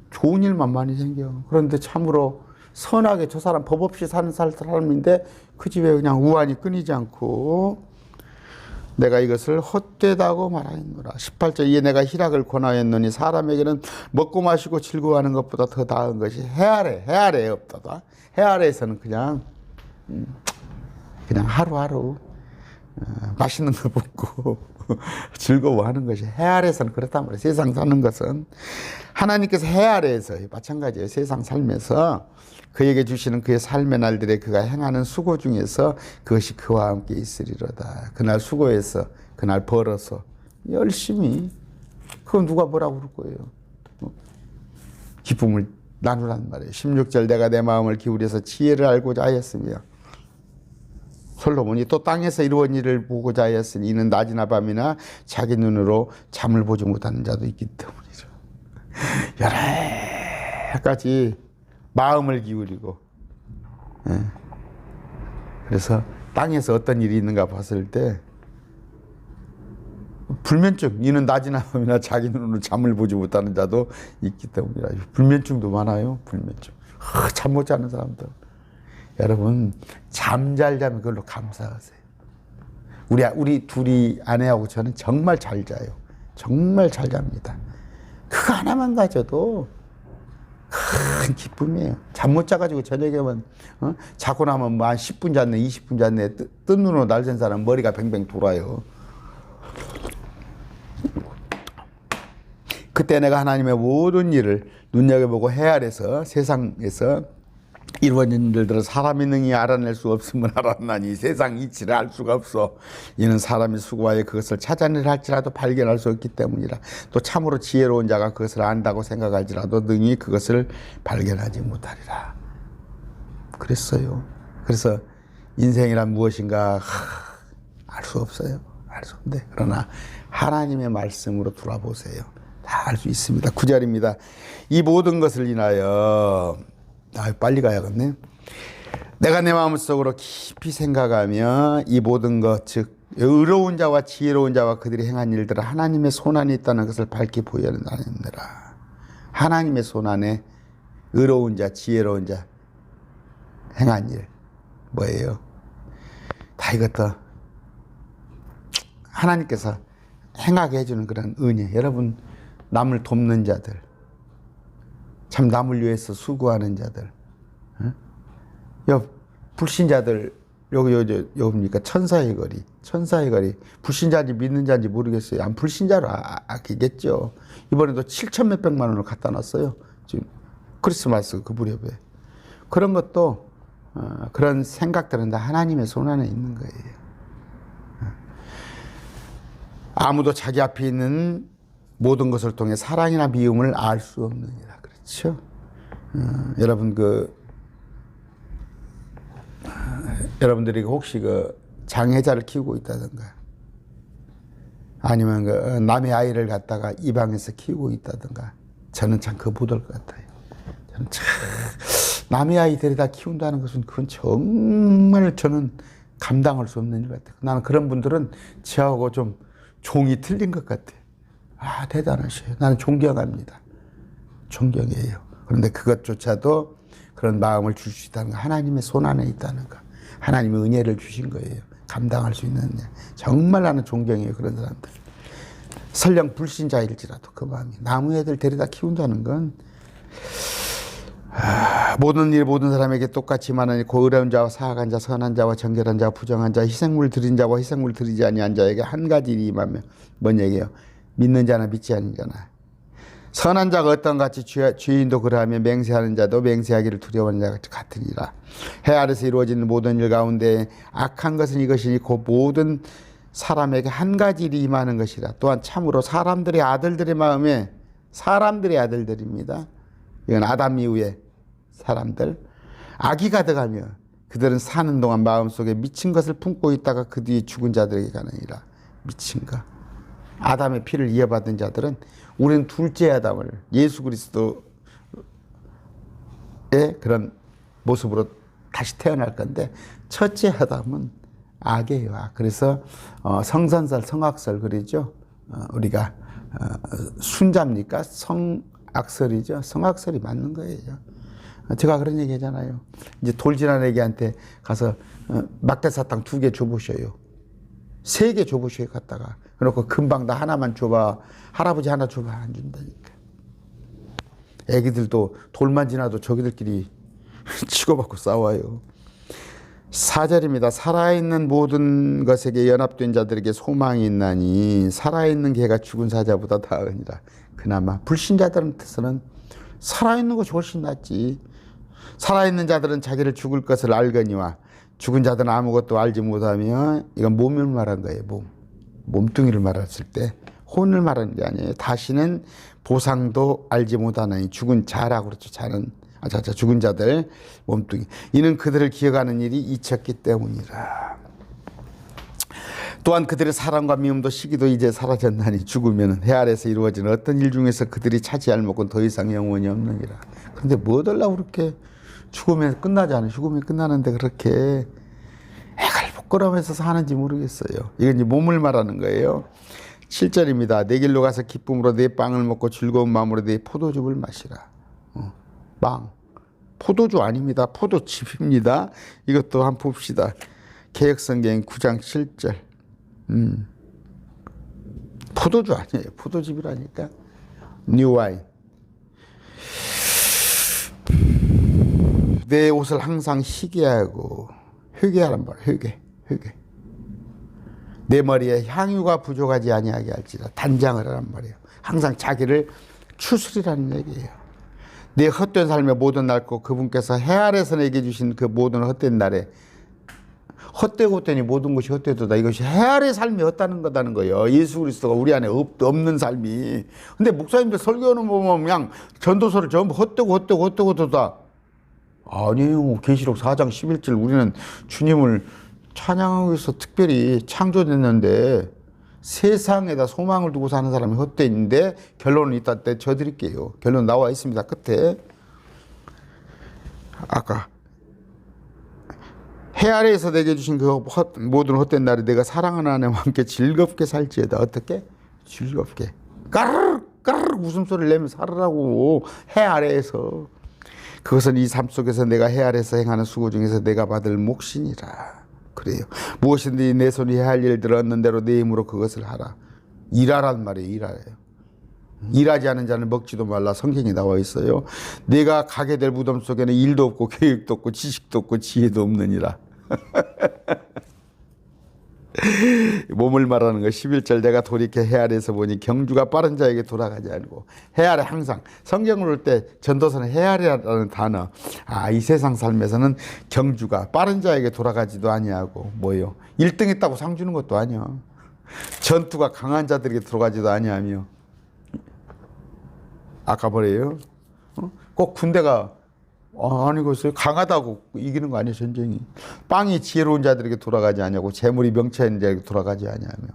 좋은 일만 많이 생겨. 그런데 참으로 선하게 저 사람 법 없이 사는 사람인데 그 집에 그냥 우환이 끊이지 않고 내가 이것을 헛되다고 말하노라. 18절 이에 내가 희락을 권하였노니 사람에게는 먹고 마시고 즐거워하는 것보다 더 나은 것이 해 아래에 없다다. 해 아래에서는 그냥 그냥 하루하루 맛있는 거 먹고 즐거워하는 것이 해 아래에서는 그렇단 말이에요. 세상 사는 것은 하나님께서 해 아래에서 마찬가지예요. 세상 살면서 그에게 주시는 그의 삶의 날들에 그가 행하는 수고 중에서 그것이 그와 함께 있으리로다. 그날 수고해서 그날 벌어서 열심히 그건 누가 뭐라고 그럴 거예요. 기쁨을 나누란 말이에요. 16절 내가 내 마음을 기울여서 지혜를 알고자 하였으며 솔로몬이 또 땅에서 이루어진 일을 보고자 하였으니 이는 낮이나 밤이나 자기 눈으로 잠을 보지 못하는 자도 있기 때문이죠. 여러 가지 마음을 기울이고 그래서 땅에서 어떤 일이 있는가 봤을 때 불면증, 이는 낮이나 밤이나 자기 눈으로 잠을 보지 못하는 자도 있기 때문이라. 불면증도 많아요. 불면증. 잠 못 자는 사람들. 여러분 잠 잘 자면 그걸로 감사하세요. 우리 둘이 아내하고 저는 정말 잘 자요. 정말 잘 잡니다. 그거 하나만 가져도 큰 기쁨이에요. 잠 못 자가지고 저녁에만 자고 나면 뭐 한 10분 잤네 20분 잤네 뜬 눈으로 날 샌 사람 머리가 뱅뱅 돌아요. 그때 내가 하나님의 모든 일을 눈여겨보고 해 아래서 세상에서 이루어진 일들을 사람이 능히 알아낼 수 없음을 알았나니 세상 이치를 알 수가 없어. 이는 사람이 수고하여 그것을 찾아내려 할지라도 발견할 수 없기 때문이라. 또 참으로 지혜로운 자가 그것을 안다고 생각할지라도 능히 그것을 발견하지 못하리라. 그랬어요. 그래서 인생이란 무엇인가 알 수 없어요. 알 수 없는데 그러나 하나님의 말씀으로 돌아보세요. 다 알 수 있습니다. 9절입니다. 이 모든 것을 인하여 빨리 가야겠네. 내가 내 마음속으로 깊이 생각하며 이 모든 것, 즉 의로운 자와 지혜로운 자와 그들이 행한 일들은 하나님의 손안에 있다는 것을 밝히 보여내느라. 하나님의 손안에 의로운 자, 지혜로운 자 행한 일 뭐예요? 다 이것도 하나님께서 행하게 해주는 그런 은혜. 여러분 남을 돕는 자들, 참 남을 위해서 수고하는 자들, 불신자들 여기입니까? 천사의 거리. 불신자인지 믿는 자인지 모르겠어요. 안 불신자로 아끼겠죠. 이번에도 7천 몇백만 원을 갖다 놨어요. 지금 크리스마스 그 무렵에. 그런 것도 그런 생각들은 다 하나님의 손 안에 있는 거예요. 아무도 자기 앞에 있는 모든 것을 통해 사랑이나 미움을 알 수 없느니라. 그렇죠? 여러분 여러분들이 혹시 장애자를 키우고 있다든가 아니면 남의 아이를 갖다가 입양해서 키우고 있다든가 저는 참 그거 못 할 것 같아요. 저는 참 남의 아이 데려다 키운다는 것은 그건 정말 저는 감당할 수 없는 일 같아요. 나는 그런 분들은 저하고 좀 종이 틀린 것 같아요. 대단하셔요. 나는 존경합니다. 존경해요. 그런데 그것조차도 그런 마음을 줄 수 있다는 거, 하나님의 손 안에 있다는 거, 하나님의 은혜를 주신 거예요. 감당할 수 있는 은혜. 정말 나는 존경해요. 그런 사람들. 설령 불신자일지라도 그 마음이. 나무 애들 데려다 키운다는 건 모든 일 모든 사람에게 똑같이 많으니 어려운 자와 사악한 자 선한 자와 정결한 자와 부정한 자 희생물 드린 자와 희생물 드리지 아니한 자에게 한 가지 일이 임하며 뭔 얘기예요? 믿는 자나 믿지 않는 자나. 선한 자가 어떤 같이 죄인도 그러하며 맹세하는 자도 맹세하기를 두려워하는 자 같으니라. 해 아래서 이루어지는 모든 일 가운데 악한 것은 이것이니 곧 모든 사람에게 한 가지 일이 임하는 것이라. 또한 참으로 사람들의 아들들의 마음에 사람들의 아들들입니다. 이건 아담 이후에 사람들 악이 가득하며 그들은 사는 동안 마음속에 미친 것을 품고 있다가 그 뒤에 죽은 자들에게 가느니라. 미친 것. 아담의 피를 이어받은 자들은 우리는 둘째 아담을 예수 그리스도의 그런 모습으로 다시 태어날 건데 첫째 아담은 악이에요. 악. 그래서 성선설 성악설 그러죠. 우리가 순자입니까? 성악설이죠. 성악설이 맞는 거예요. 제가 그런 얘기 하잖아요. 이제 돌진한 애기한테 가서 막대사탕 2개 줘보셔요. 3개 줘보셔요. 갔다가 그렇고 금방 나 하나만 줘봐. 할아버지 하나 줘봐. 안 준다니까. 애기들도 돌만 지나도 저기들끼리 치고받고 싸워요. 4절입니다. 살아있는 모든 것에게 연합된 자들에게 소망이 있나니 살아있는 개가 죽은 사자보다 나으니라. 그나마 불신자들한테서는 살아있는 것이 훨씬 낫지. 살아있는 자들은 자기를 죽을 것을 알거니와 죽은 자들은 아무것도 알지 못하며, 이건 몸을 말한 거예요. 몸뚱이를 말했을 때 혼을 말하는 게 아니에요. 다시는 보상도 알지 못하나니 죽은 자라고 그랬죠. 자는 죽은 자들 몸뚱이. 이는 그들을 기억하는 일이 잊혔기 때문이라. 또한 그들의 사랑과 미움도 시기도 이제 사라졌나니 죽으면 해 아래서 이루어지는 어떤 일 중에서 그들이 차지할 목은 더 이상 영원히 없느니라. 그런데 뭐 달라고 그렇게 죽으면 끝나지 않아요. 죽으면 끝나는데 그렇게 애갈복걸하면서 사는지 모르겠어요. 이건 이제 몸을 말하는 거예요. 7절입니다. 내 길로 가서 기쁨으로 내 빵을 먹고 즐거운 마음으로 내 포도즙을 마시라. 빵. 포도주 아닙니다. 포도즙입니다. 이것도 한번 봅시다. 개역성경 9장 7절. 포도주 아니에요. 포도즙이라니까. 뉴와인. 내 옷을 항상 희게 하고, 회개하란 말, 회개. 내 머리에 향유가 부족하지 아니하게 할지라. 단장을 하란 말이에요. 항상 자기를 추스리라는 얘기예요. 내 헛된 삶의 모든 날고 그분께서 해 아래서 내게 주신 그 모든 헛된 날에, 헛되고 헛되니 모든 것이 헛되도다. 이것이 해 아래 삶이 헛다는 거다는 거예요. 예수 그리스도가 우리 안에 없는 삶이. 근데 목사님들 설교는 보면 그냥 전도서를 전부 헛되고다. 아니에요. 계시록 4장 11절 우리는 주님을 찬양하기 위해서 특별히 창조됐는데 세상에다 소망을 두고 사는 사람이 헛되인데 결론은 이따 때 줘드릴게요. 결론 나와 있습니다. 끝에. 아까 해 아래에서 내게 주신 그 모든 헛된 날에 내가 사랑하는 아내와 함께 즐겁게 살지어다. 어떻게? 즐겁게. 까르르 웃음소리를 내며 살으라고. 해 아래에서. 그것은 이 삶 속에서 내가 해 아래에서 행하는 수고 중에서 내가 받을 몫이니라. 그래요. 무엇이든지 내 손이 할 일들을 얻는 대로 내 힘으로 그것을 하라. 일하란 말이에요. 일하래요. 일하지 않은 자는 먹지도 말라. 성경에 나와 있어요. 내가 가게 될 무덤 속에는 일도 없고 계획도 없고 지식도 없고 지혜도 없느니라. 몸을 말하는 거 11절 내가 돌이켜 해 아래에서 보니 경주가 빠른 자에게 돌아가지 않고. 해 아래 항상 성경을 볼 때 전도서는 해 아래라는 단어. 이 세상 삶에서는 경주가 빠른 자에게 돌아가지도 아니하고 뭐예요? 1등 했다고 상 주는 것도 아니야. 전투가 강한 자들에게 들어가지도 아니하며. 아까 뭐래요? 꼭 군대가 아니겠어요? 강하다고 이기는 거 아니에요, 전쟁이. 빵이 지혜로운 자들에게 돌아가지 아니하고 재물이 명체 있는 자에게 돌아가지 아니하며.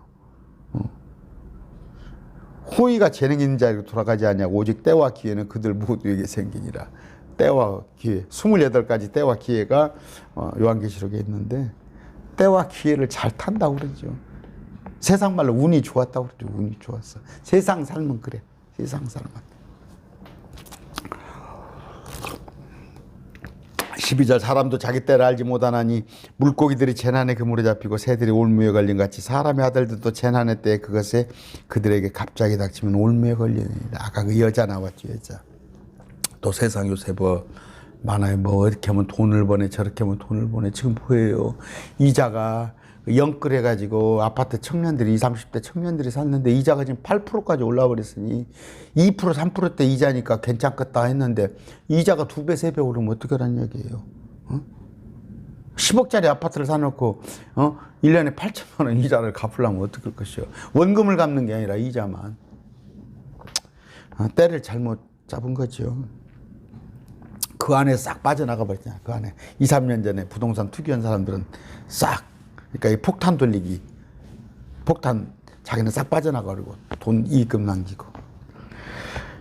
호의가 재능 있는 자에게 돌아가지 아니하고 오직 때와 기회는 그들 모두에게 생기니라. 때와 기회. 28가지 때와 기회가 요한계시록에 있는데 때와 기회를 잘 탄다고 그러죠. 세상 말로 운이 좋았다고 그러죠. 운이 좋았어. 세상 삶은 그래. 세상 삶은. 12절 사람도 자기 때를 알지 못하나니 물고기들이 재난의 그물에 잡히고 새들이 올무에 걸린 같이 사람의 아들들도 재난의 때에 그것에 그들에게 갑자기 닥치면 올무에 걸리느니라. 아까 그 여자 나왔죠. 여자. 또 세상 요새 뭐 많아요. 뭐 이렇게 하면 돈을 버네 저렇게 하면 돈을 버네. 지금 뭐예요. 이자가 영끌해가지고 아파트 청년들이 20, 30대 청년들이 샀는데 이자가 지금 8%까지 올라 버렸으니 2% 3%대 이자니까 괜찮겠다 했는데 이자가 2배 3배 오르면 어떻게 하라는 얘기예요. 10억짜리 아파트를 사놓고 1년에 8천만 원 이자를 갚으려면 어떻게 할 것이요. 원금을 갚는 게 아니라 이자만. 때를 잘못 잡은 거죠. 그 안에 싹 빠져나가 버렸잖아요. 그 안에 2, 3년 전에 부동산 투기한 사람들은 싹, 그러니까 이 폭탄 돌리기, 폭탄 자기는 싹 빠져나가고 돈 이익금 남기고.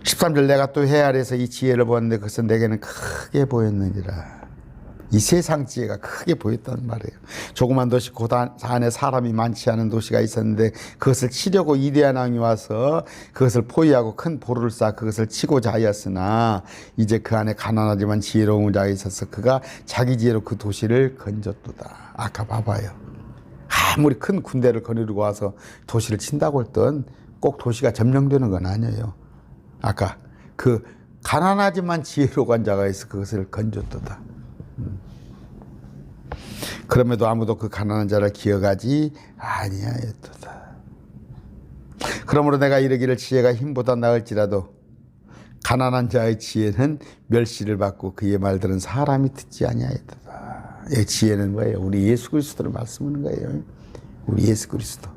13절 내가 또 해 아래에서 이 지혜를 보았는데 그것은 내게는 크게 보였느니라. 이 세상 지혜가 크게 보였단 말이에요. 조그만 도시 그 안에 사람이 많지 않은 도시가 있었는데 그것을 치려고 이대한 왕이 와서 그것을 포위하고 큰 보루를 쌓아 그것을 치고자 하였으나 이제 그 안에 가난하지만 지혜로운 자가 있어서 그가 자기 지혜로 그 도시를 건졌도다. 아까 봐봐요. 아무리 큰 군대를 거느리고 와서 도시를 친다고 했던 꼭 도시가 점령되는 건 아니에요. 아까 그 가난하지만 지혜로운 자가 있어 그것을 건졌도다. 그럼에도 아무도 그 가난한 자를 기억하지 아니하였도다. 그러므로 내가 이르기를 지혜가 힘보다 나을지라도 가난한 자의 지혜는 멸시를 받고 그의 말들은 사람이 듣지 아니하였도다. 이 지혜는 뭐예요? 우리 예수 그리스도를 말씀하는 거예요. 우리 예수 그리스도.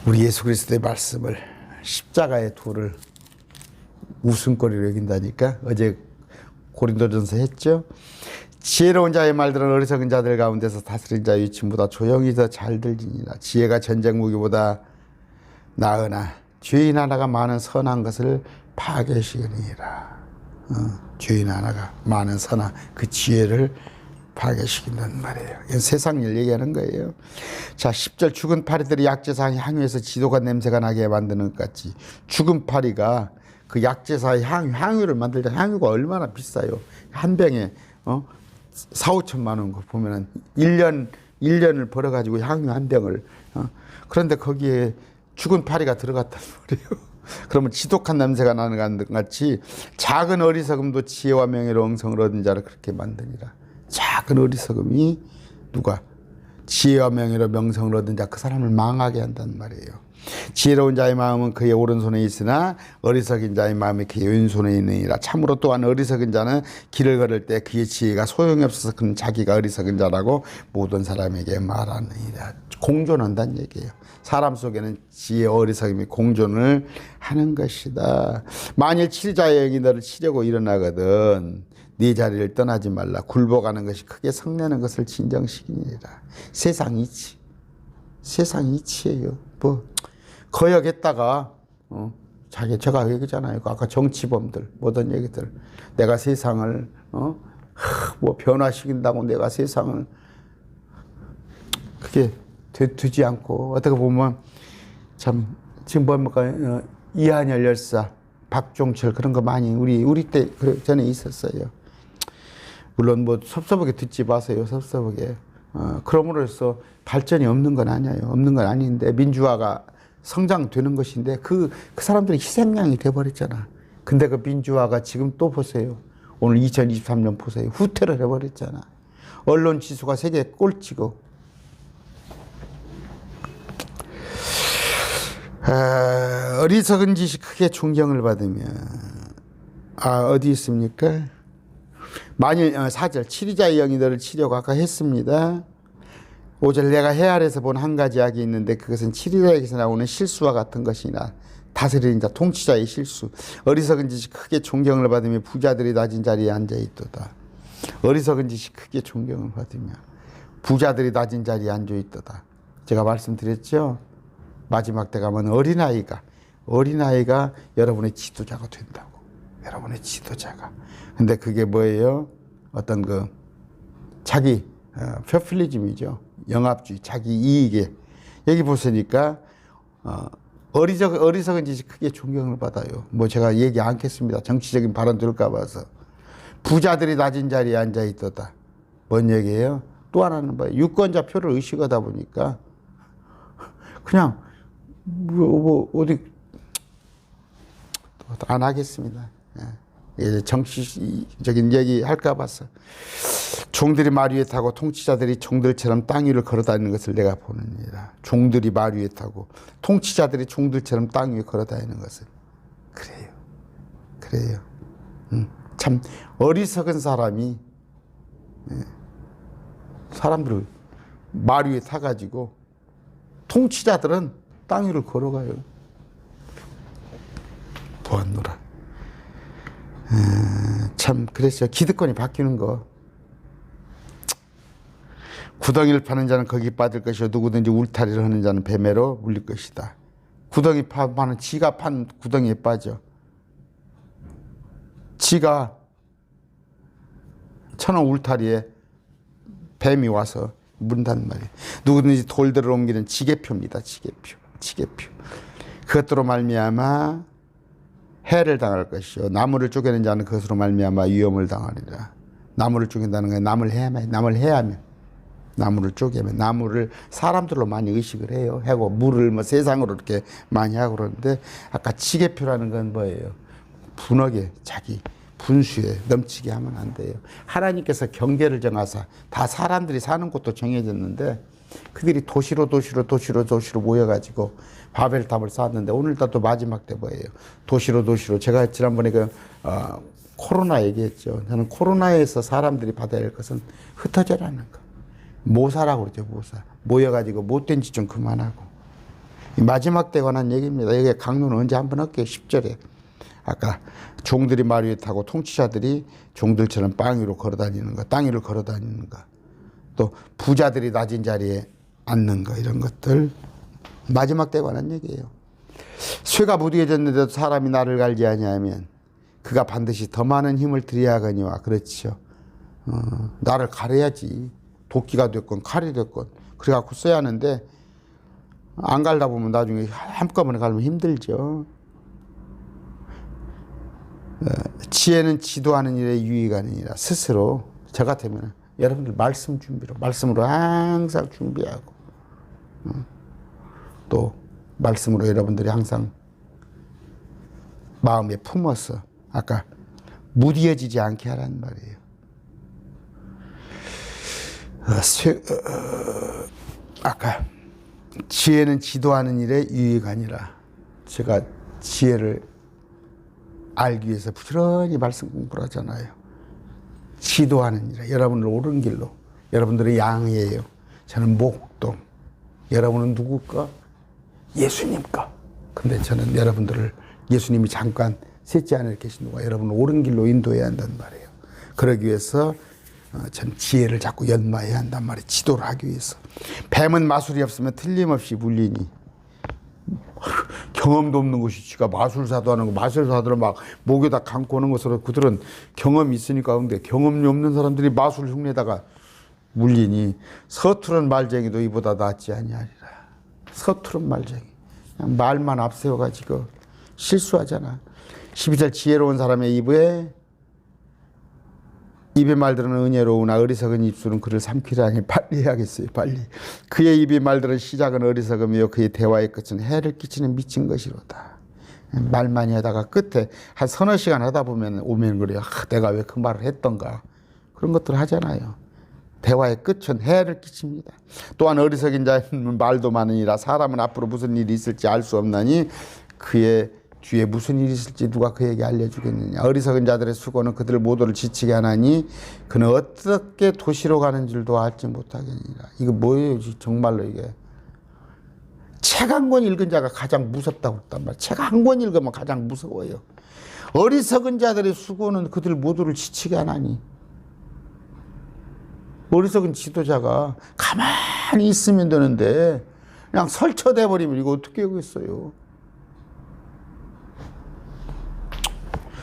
우리 예수 그리스도의 말씀을 십자가의 도를 웃음거리로 여긴다니까. 어제 고린도전서 했죠. 지혜로운 자의 말들은 어리석은 자들 가운데서 다스린 자의 위침보다 조용히 더 잘 들리니라. 지혜가 전쟁 무기보다 나으나 죄인 하나가 많은 선한 것을 파괴시키니라. 죄인 하나가 많은 선한 그 지혜를 파괴시킨다는 말이에요. 이건 세상 일 얘기하는 거예요. 자, 10절 죽은 파리들이 약제사의 향유에서 지독한 냄새가 나게 만드는 것 같이 죽은 파리가 그 약제사의 향유를 만들자. 향유가 얼마나 비싸요. 한 병에 4, 5천만 원 거 보면은 1년을 벌어가지고 향유 한 병을 그런데 거기에 죽은 파리가 들어갔단 말이에요. 그러면 지독한 냄새가 나는 것 같이 작은 어리석음도 지혜와 명예로 영성을 얻은 자를 그렇게 만드니라. 작은 어리석음이 누가? 지혜와 명예로 명성을 얻은 자, 그 사람을 망하게 한단 말이에요. 지혜로운 자의 마음은 그의 오른손에 있으나 어리석은 자의 마음이 그의 왼손에 있느니라. 참으로 또한 어리석은 자는 길을 걸을 때 그의 지혜가 소용이 없어서 그는 자기가 어리석은 자라고 모든 사람에게 말하느니라. 공존한다는 얘기예요. 사람 속에는 지혜 어리석음이 공존을 하는 것이다. 만일 치자의 영이 너를 치려고 일어나거든 네 자리를 떠나지 말라. 굴복하는 것이 크게 성내는 것을 진정시키니라. 세상 이치. 세상 이치예요. 뭐 거역했다가 제가 얘기잖아요. 아까 정치범들 모든 얘기들. 내가 세상을 뭐 변화시킨다고 내가 세상을 그게 되지 않고 어떻게 보면 참 지금 뭡니까 이한열 열사, 박종철 그런 거 많이 우리 때 전에 있었어요. 물론 뭐 섭섭하게 듣지 마세요. 섭섭하게. 그럼으로 해서 발전이 없는 건 아니에요. 없는 건 아닌데 민주화가 성장되는 것인데 그 사람들이 희생양이 돼버렸잖아. 근데 그 민주화가 지금 또 보세요. 오늘 2023년 보세요. 후퇴를 해버렸잖아. 언론 지수가 세계 꼴찌고. 어리석은 짓이 크게 존경을 받으며 어디 있습니까? 만일 4절 치리자의 영이 너를 치려고 아까 했습니다. 5절 내가 해 아래서 본 한 가지 악이 있는데 그것은 치리자에게서 나오는 실수와 같은 것이나 다스리는 자 통치자의 실수. 어리석은 짓이 크게 존경을 받으며 부자들이 낮은 자리에 앉아있도다. 어리석은 짓이 크게 존경을 받으며 부자들이 낮은 자리에 앉아있도다. 제가 말씀드렸죠. 마지막 때 가면 어린아이가 여러분의 지도자가 된다고. 여러분의 지도자가. 근데 그게 뭐예요? 어떤 자기 페플리즘이죠. 영합주의, 자기 이익에. 여기 보시니까 어리석은 짓이 크게 존경을 받아요. 뭐 제가 얘기 않겠습니다. 정치적인 발언 들을까 봐서. 부자들이 낮은 자리에 앉아 있도다. 뭔 얘기예요? 또 하나는 뭐예요? 유권자 표를 의식하다 보니까 그냥 어디 안 하겠습니다. 정치적인 얘기 할까 봐서. 종들이 말 위에 타고 통치자들이 종들처럼 땅 위를 걸어다니는 것을 내가 보느니라. 종들이 말 위에 타고 통치자들이 종들처럼 땅 위에 걸어다니는 것을. 그래요. 참 어리석은 사람이 사람들을 말 위에 타가지고 통치자들은 땅 위를 걸어가요. 보았노라. 참 그랬어요. 기득권이 바뀌는 거. 구덩이를 파는 자는 거기 빠질 것이요 누구든지 울타리를 하는 자는 뱀에로 물릴 것이다. 구덩이 파는 지가 판 구덩이에 빠져. 지가 천원 울타리에 뱀이 와서 문단 말이에요. 누구든지 돌들을 옮기는 지게표입니다. 지게표. 그것으로 말미암아 해를 당할 것이요 나무를 쪼개는 자는 그것으로 말미암아 위험을 당하리라. 나무를 쪼갠다는 건 남을 해하면 나무를 쪼개면 나무를 사람들로 많이 의식을 해요. 하고 물을 뭐 세상으로 이렇게 많이 하고 그러는데 아까 지게표라는 건 뭐예요? 분하게 자기 분수에 넘치게 하면 안 돼요. 하나님께서 경계를 정하사 다 사람들이 사는 곳도 정해졌는데 그들이 도시로 모여가지고 바벨탑을 쌓았는데 오늘따라 또 마지막 때 뭐예요? 도시로 제가 지난번에 코로나 얘기했죠. 저는 코로나에서 사람들이 받아야 할 것은 흩어져라는 거. 모사라고 그러죠. 모사. 모여가지고 못된 짓 좀 그만하고. 마지막 때 관한 얘기입니다. 여기 강론은 언제 한번 할게요. 10절에. 아까 종들이 말 위에 타고 통치자들이 종들처럼 땅 위로 걸어다니는 거, 땅 위를 걸어다니는 거, 또 부자들이 낮은 자리에 앉는 거, 이런 것들 마지막 때에 관한 얘기예요. 쇠가 무디해졌는데도 사람이 나를 갈지 아니하면 그가 반드시 더 많은 힘을 들여야 하거니와. 그렇죠. 나를 가려야지. 도끼가 됐건 칼이 됐건 그래갖고 써야 하는데 안 갈다 보면 나중에 한꺼번에 갈면 힘들죠. 지혜는 지도하는 일에 유익하느니라. 스스로 저 같으면 여러분들 말씀 준비로 말씀으로 항상 준비하고 또 말씀으로 여러분들이 항상 마음에 품어서 아까 무디어지지 않게 하라는 말이에요. 아까 지혜는 지도하는 일에 유익하니라. 제가 지혜를 알기 위해서 부지런히 말씀 공부를 하잖아요. 지도하는 일에 여러분을 옳은 길로. 여러분들은 양이에요. 저는 목동. 여러분은 누굴까? 예수님까. 근데 저는 여러분들을 예수님이 잠깐 셋째 안에 계신 누가 여러분을 옳은 길로 인도해야 한단 말이에요. 그러기 위해서 전 지혜를 자꾸 연마해야 한단 말이에요. 지도를 하기 위해서. 뱀은 마술이 없으면 틀림없이 물리니. 경험도 없는 것이 지가 마술사도 하는 거. 마술사들은 막 목에다 감고 오는 것으로 그들은 경험이 있으니까. 근데 경험이 없는 사람들이 마술 흉내다가 물리니 서투른 말쟁이도 이보다 낫지 아니하리라. 서투른 말쟁이. 그냥 말만 앞세워가지고 실수하잖아. 12절 지혜로운 사람의 입의 말들은 은혜로우나 어리석은 입술은 그를 삼키려 하니 빨리 해야겠어요. 빨리. 그의 입의 말들은 시작은 어리석으며 그의 대화의 끝은 해를 끼치는 미친 것이로다. 말 많이 하다가 끝에 한 서너 시간 하다 보면 오면 그래요. 내가 왜 그 말을 했던가. 그런 것들 하잖아요. 대화의 끝은 해를 끼칩니다. 또한 어리석인 자는 말도 많으니라. 사람은 앞으로 무슨 일이 있을지 알 수 없나니 그의 뒤에 무슨 일이 있을지 누가 그에게 알려주겠느냐. 어리석은 자들의 수고는 그들 모두를 지치게 하나니 그는 어떻게 도시로 가는 줄도 알지 못하겠느니라. 이거 뭐예요? 정말로 이게. 책 한 권 읽은 자가 가장 무섭다고 했단 말이에요. 책 한 권 읽으면 가장 무서워요. 어리석은 자들의 수고는 그들 모두를 지치게 하나니. 어리석은 지도자가 가만히 있으면 되는데 그냥 설쳐대 버리면 이거 어떻게 하겠어요.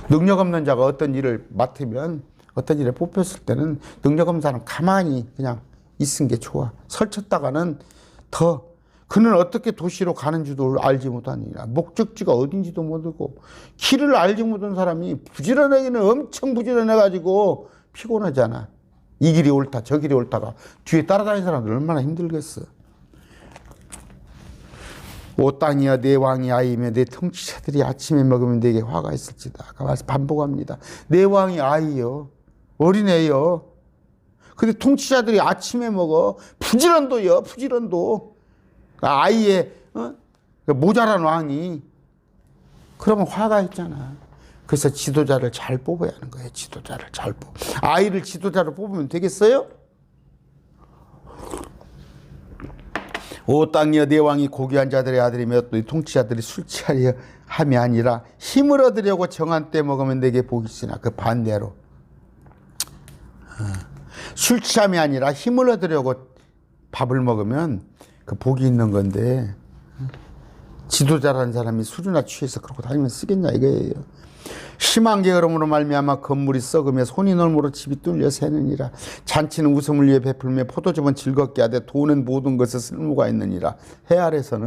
능력 없는 자가 어떤 일을 맡으면 어떤 일에 뽑혔을 때는 능력 없는 사람은 가만히 그냥 있은 게 좋아. 설쳤다가는 더 그는 어떻게 도시로 가는지도 알지 못하니라. 목적지가 어딘지도 모르고 길을 알지 못한 사람이 부지런하기는 엄청 부지런해가지고 피곤하잖아. 이 길이 옳다 저 길이 옳다가 뒤에 따라다니는 사람들 얼마나 힘들겠어. 오 땅이여 내 왕이 아이며 내 통치자들이 아침에 먹으면 내게 화가 있을지다. 아까 반복합니다. 내 왕이 아이요. 어린애요. 근데 통치자들이 아침에 먹어. 부지런도요. 부지런도. 아이의 모자란 왕이. 그러면 화가 있잖아. 그래서 지도자를 잘 뽑아야 하는 거예요. 지도자를 잘 뽑아. 아이를 지도자로 뽑으면 되겠어요? 오 땅이여 내 왕이 고귀한 자들의 아들이며 또 통치자들이 술 취하려 함이 아니라 힘을 얻으려고 정한 때 먹으면 내게 복이 있으나. 그 반대로 술 취함이 아니라 힘을 얻으려고 밥을 먹으면 그 복이 있는 건데 지도자라는 사람이 술이나 취해서 그러고 다니면 쓰겠냐 이거예요. 심한 게으름으로 말미암아 건물이 썩으며 손이 넓므로 집이 뚫려 새느니라. 잔치는 웃음을 위해 베풀며 포도즙은 즐겁게 하되 돈은 모든 것에 쓸모가 있느니라. 해 아래서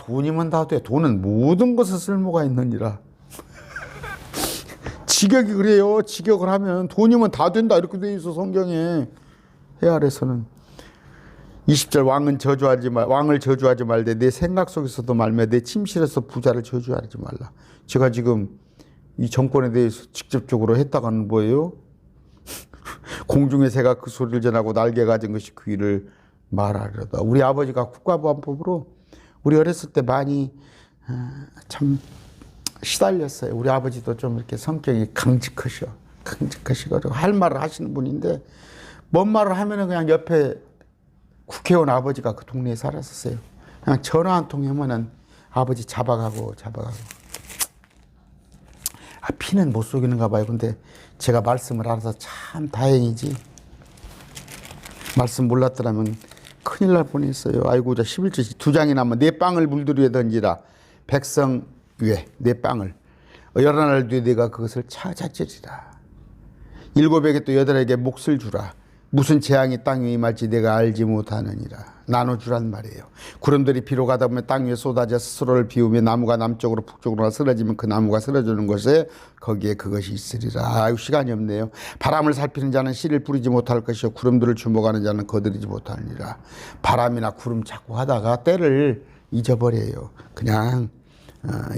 돈이면 다 돼. 돈은 모든 것에 쓸모가 있느니라. 직역이 그래요. 직역을 하면 돈이면 다 된다 이렇게 돼 있어 성경에. 해 아래서는 20절 왕을 저주하지 말되 내 생각 속에서도 말며 내 침실에서 부자를 저주하지 말라. 제가 지금 이 정권에 대해서 직접적으로 했다가는 뭐예요? 공중의 새가 그 소리를 전하고 날개 가진 것이 그 일을 말하려다. 우리 아버지가 국가보안법으로 우리 어렸을 때 많이 참 시달렸어요. 우리 아버지도 좀 이렇게 성격이 강직하시고 할 말을 하시는 분인데 뭔 말을 하면은 그냥 옆에 국회의원 아버지가 그 동네에 살았었어요. 그냥 전화 한 통 하면은 아버지 잡아가고. 피는 못 속이는가 봐요. 근데 제가 말씀을 알아서 참 다행이지. 말씀 몰랐더라면 큰일 날 뻔했어요. 아이고, 11절 2장이 나면 내 빵을 물들여 던지라. 백성 위에 내 빵을. 여러 날 뒤에 내가 그것을 찾아주리라. 7에게 또 8에게 몫을 주라. 무슨 재앙이 땅 위에 임할지 내가 알지 못하느니라. 나눠주란 말이에요. 구름들이 비로 가다 보면 땅 위에 쏟아져 스스로를 비우며 나무가 남쪽으로 북쪽으로 쓰러지면 그 나무가 쓰러지는 곳에 거기에 그것이 있으리라. 아유, 시간이 없네요. 바람을 살피는 자는 씨를 뿌리지 못할 것이요 구름들을 주목하는 자는 거두리지 못하느니라. 바람이나 구름 자꾸 하다가 때를 잊어버려요. 그냥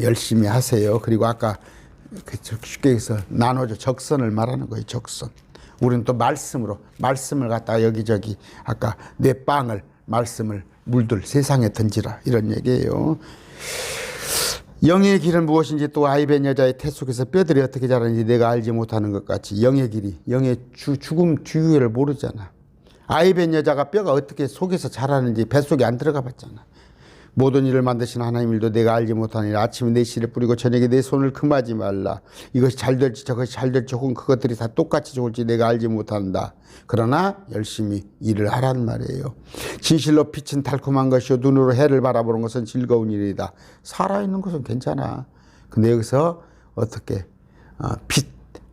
열심히 하세요. 그리고 아까 쉽게 해서 나눠줘. 적선을 말하는 거예요. 적선. 우리는 또 말씀을 갖다가 여기저기 아까 내 빵을 말씀을 물들 세상에 던지라 이런 얘기예요. 영의 길은 무엇인지 또 아이벤 여자의 태 속에서 뼈들이 어떻게 자라는지 내가 알지 못하는 것 같이 영의 길이 영의 죽음 주유를 모르잖아. 아이벤 여자가 뼈가 어떻게 속에서 자라는지 뱃속에 안 들어가 봤잖아. 모든 일을 만드신 하나님 일도 내가 알지 못하니 아침에 내 씨를 뿌리고 저녁에 내 손을 금하지 말라. 이것이 잘 될지 저것이 잘 될지 혹은 그것들이 다 똑같이 좋을지 내가 알지 못한다. 그러나 열심히 일을 하란 말이에요. 진실로 빛은 달콤한 것이요 눈으로 해를 바라보는 것은 즐거운 일이다. 살아있는 것은 괜찮아. 근데 여기서 어떻게 빛,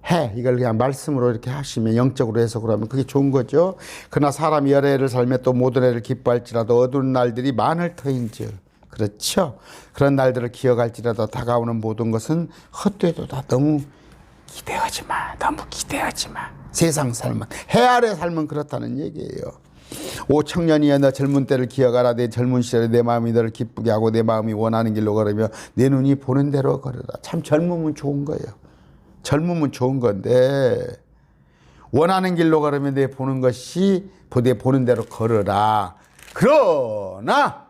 해 이걸 그냥 말씀으로 이렇게 하시면 영적으로 해석을 하면 그게 좋은 거죠. 그러나 사람이 여러 해를 살며 또 모든 해를 기뻐할지라도 어두운 날들이 많을 터인즉 그렇죠. 그런 날들을 기억할지라도 다가오는 모든 것은 헛되도다. 너무 기대하지 마. 세상 삶은 해 아래 삶은 그렇다는 얘기예요. 오 청년이여 너 젊은 때를 기억하라. 내 젊은 시절에 내 마음이 너를 기쁘게 하고 내 마음이 원하는 길로 걸으며 내 눈이 보는 대로 걸으라. 참 젊으면 좋은 거예요. 젊으면 좋은 건데 원하는 길로 걸으면 내 보는 것이 내 보는 대로 걸으라. 그러나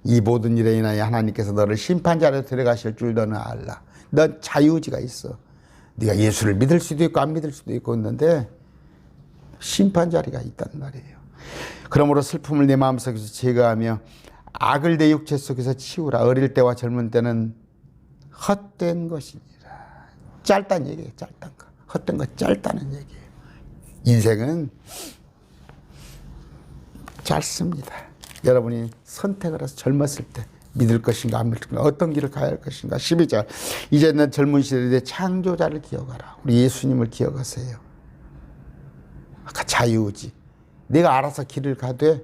이 모든 일에 인하여 하나님께서 너를 심판자로 데려가실 줄 너는 알라. 넌 자유의지가 있어. 네가 예수를 믿을 수도 있고 안 믿을 수도 있고 있는데 심판자리가 있단 말이에요. 그러므로 슬픔을 내 마음속에서 제거하며 악을 내 육체 속에서 치우라. 어릴 때와 젊은 때는 헛된 것이니라. 짧다는 얘기예요. 짧단 거. 헛된 거 짧다는 얘기예요. 인생은 짧습니다. 여러분이 선택을 해서 젊었을 때 믿을 것인가 안 믿을 것인가 어떤 길을 가야 할 것인가. 12절 이제는 젊은 시절에 창조자를 기억하라. 우리 예수님을 기억하세요. 아까 자유의지. 내가 알아서 길을 가되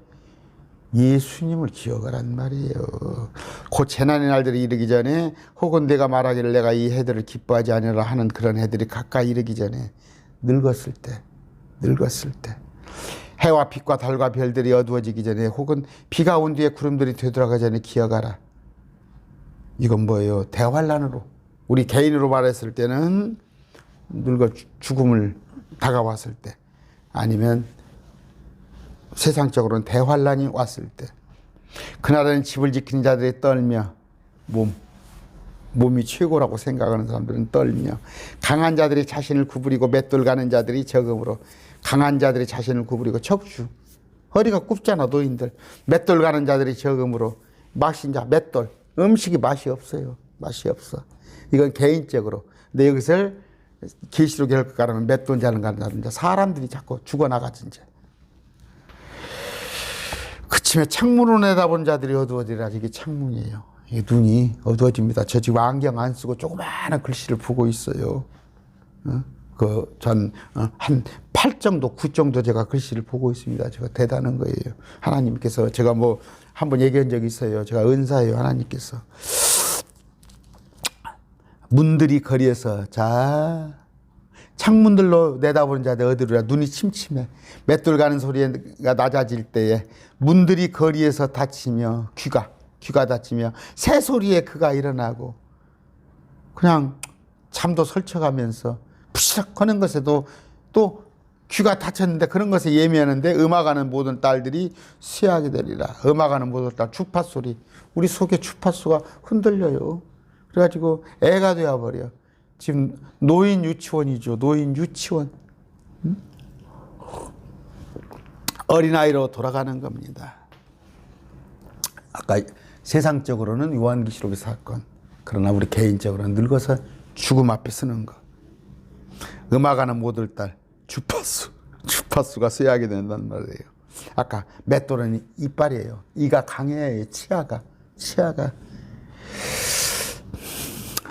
예수님을 기억하란 말이에요. 곧 재난의 날들이 이르기 전에 혹은 내가 말하기를 내가 이 해들을 기뻐하지 아니라 하는 그런 해들이 가까이 이르기 전에 늙었을 때 해와 빛과 달과 별들이 어두워지기 전에 혹은 비가 온 뒤에 구름들이 되돌아가기 전에 기억하라. 이건 뭐예요? 대환란으로 우리 개인으로 말했을 때는 늙어 죽음을 다가왔을 때 아니면 세상적으로는 대환란이 왔을 때 그날은 집을 지키는 자들이 떨며 몸이 최고라고 생각하는 사람들은 떨며 강한 자들이 자신을 구부리고 맷돌 가는 자들이 적음으로 강한 자들이 자신을 구부리고 척추 허리가 굽잖아. 노인들 맷돌 가는 자들이 적음으로 막신자 맷돌 음식이 맛이 없어요. 맛이 없어. 이건 개인적으로. 근데 여기서 계시록 결국 가면 맷돌 자는 자는 사람들이 자꾸 죽어나가지 이제. 그치만 창문으로 내다본 자들이 어두워지라. 이게 창문이에요. 이게 눈이 어두워집니다. 저 지금 안경 안 쓰고 조그마한 글씨를 보고 있어요. 한 8 정도, 9 정도 제가 글씨를 보고 있습니다. 제가 대단한 거예요. 하나님께서 제가 한번 얘기한 적이 있어요. 제가 은사예요. 하나님께서. 문들이 거리에서 창문들로 내다보는 자들 어디로야. 눈이 침침해. 맷돌 가는 소리가 낮아질 때에 문들이 거리에서 닫히며 귀가 닫히며 새소리에 그가 일어나고 그냥 잠도 설쳐가면서 푸시락 하는 것에도 또 귀가 다쳤는데 그런 것에 예민하는데 음악하는 모든 딸들이 쇠하게 되리라. 음악하는 모든 딸 주파소리. 우리 속에 주파수가 흔들려요. 그래가지고 애가 되어버려. 지금 노인 유치원이죠. 노인 유치원. 어린아이로 돌아가는 겁니다. 아까 세상적으로는 요한계시록의 사건. 그러나 우리 개인적으로는 늙어서 죽음 앞에 서는 거. 음악하는 모든 딸 주파수가 쇠하게 된다는 말이에요. 아까 맷돌은 이빨이에요. 이가 강해요. 치아가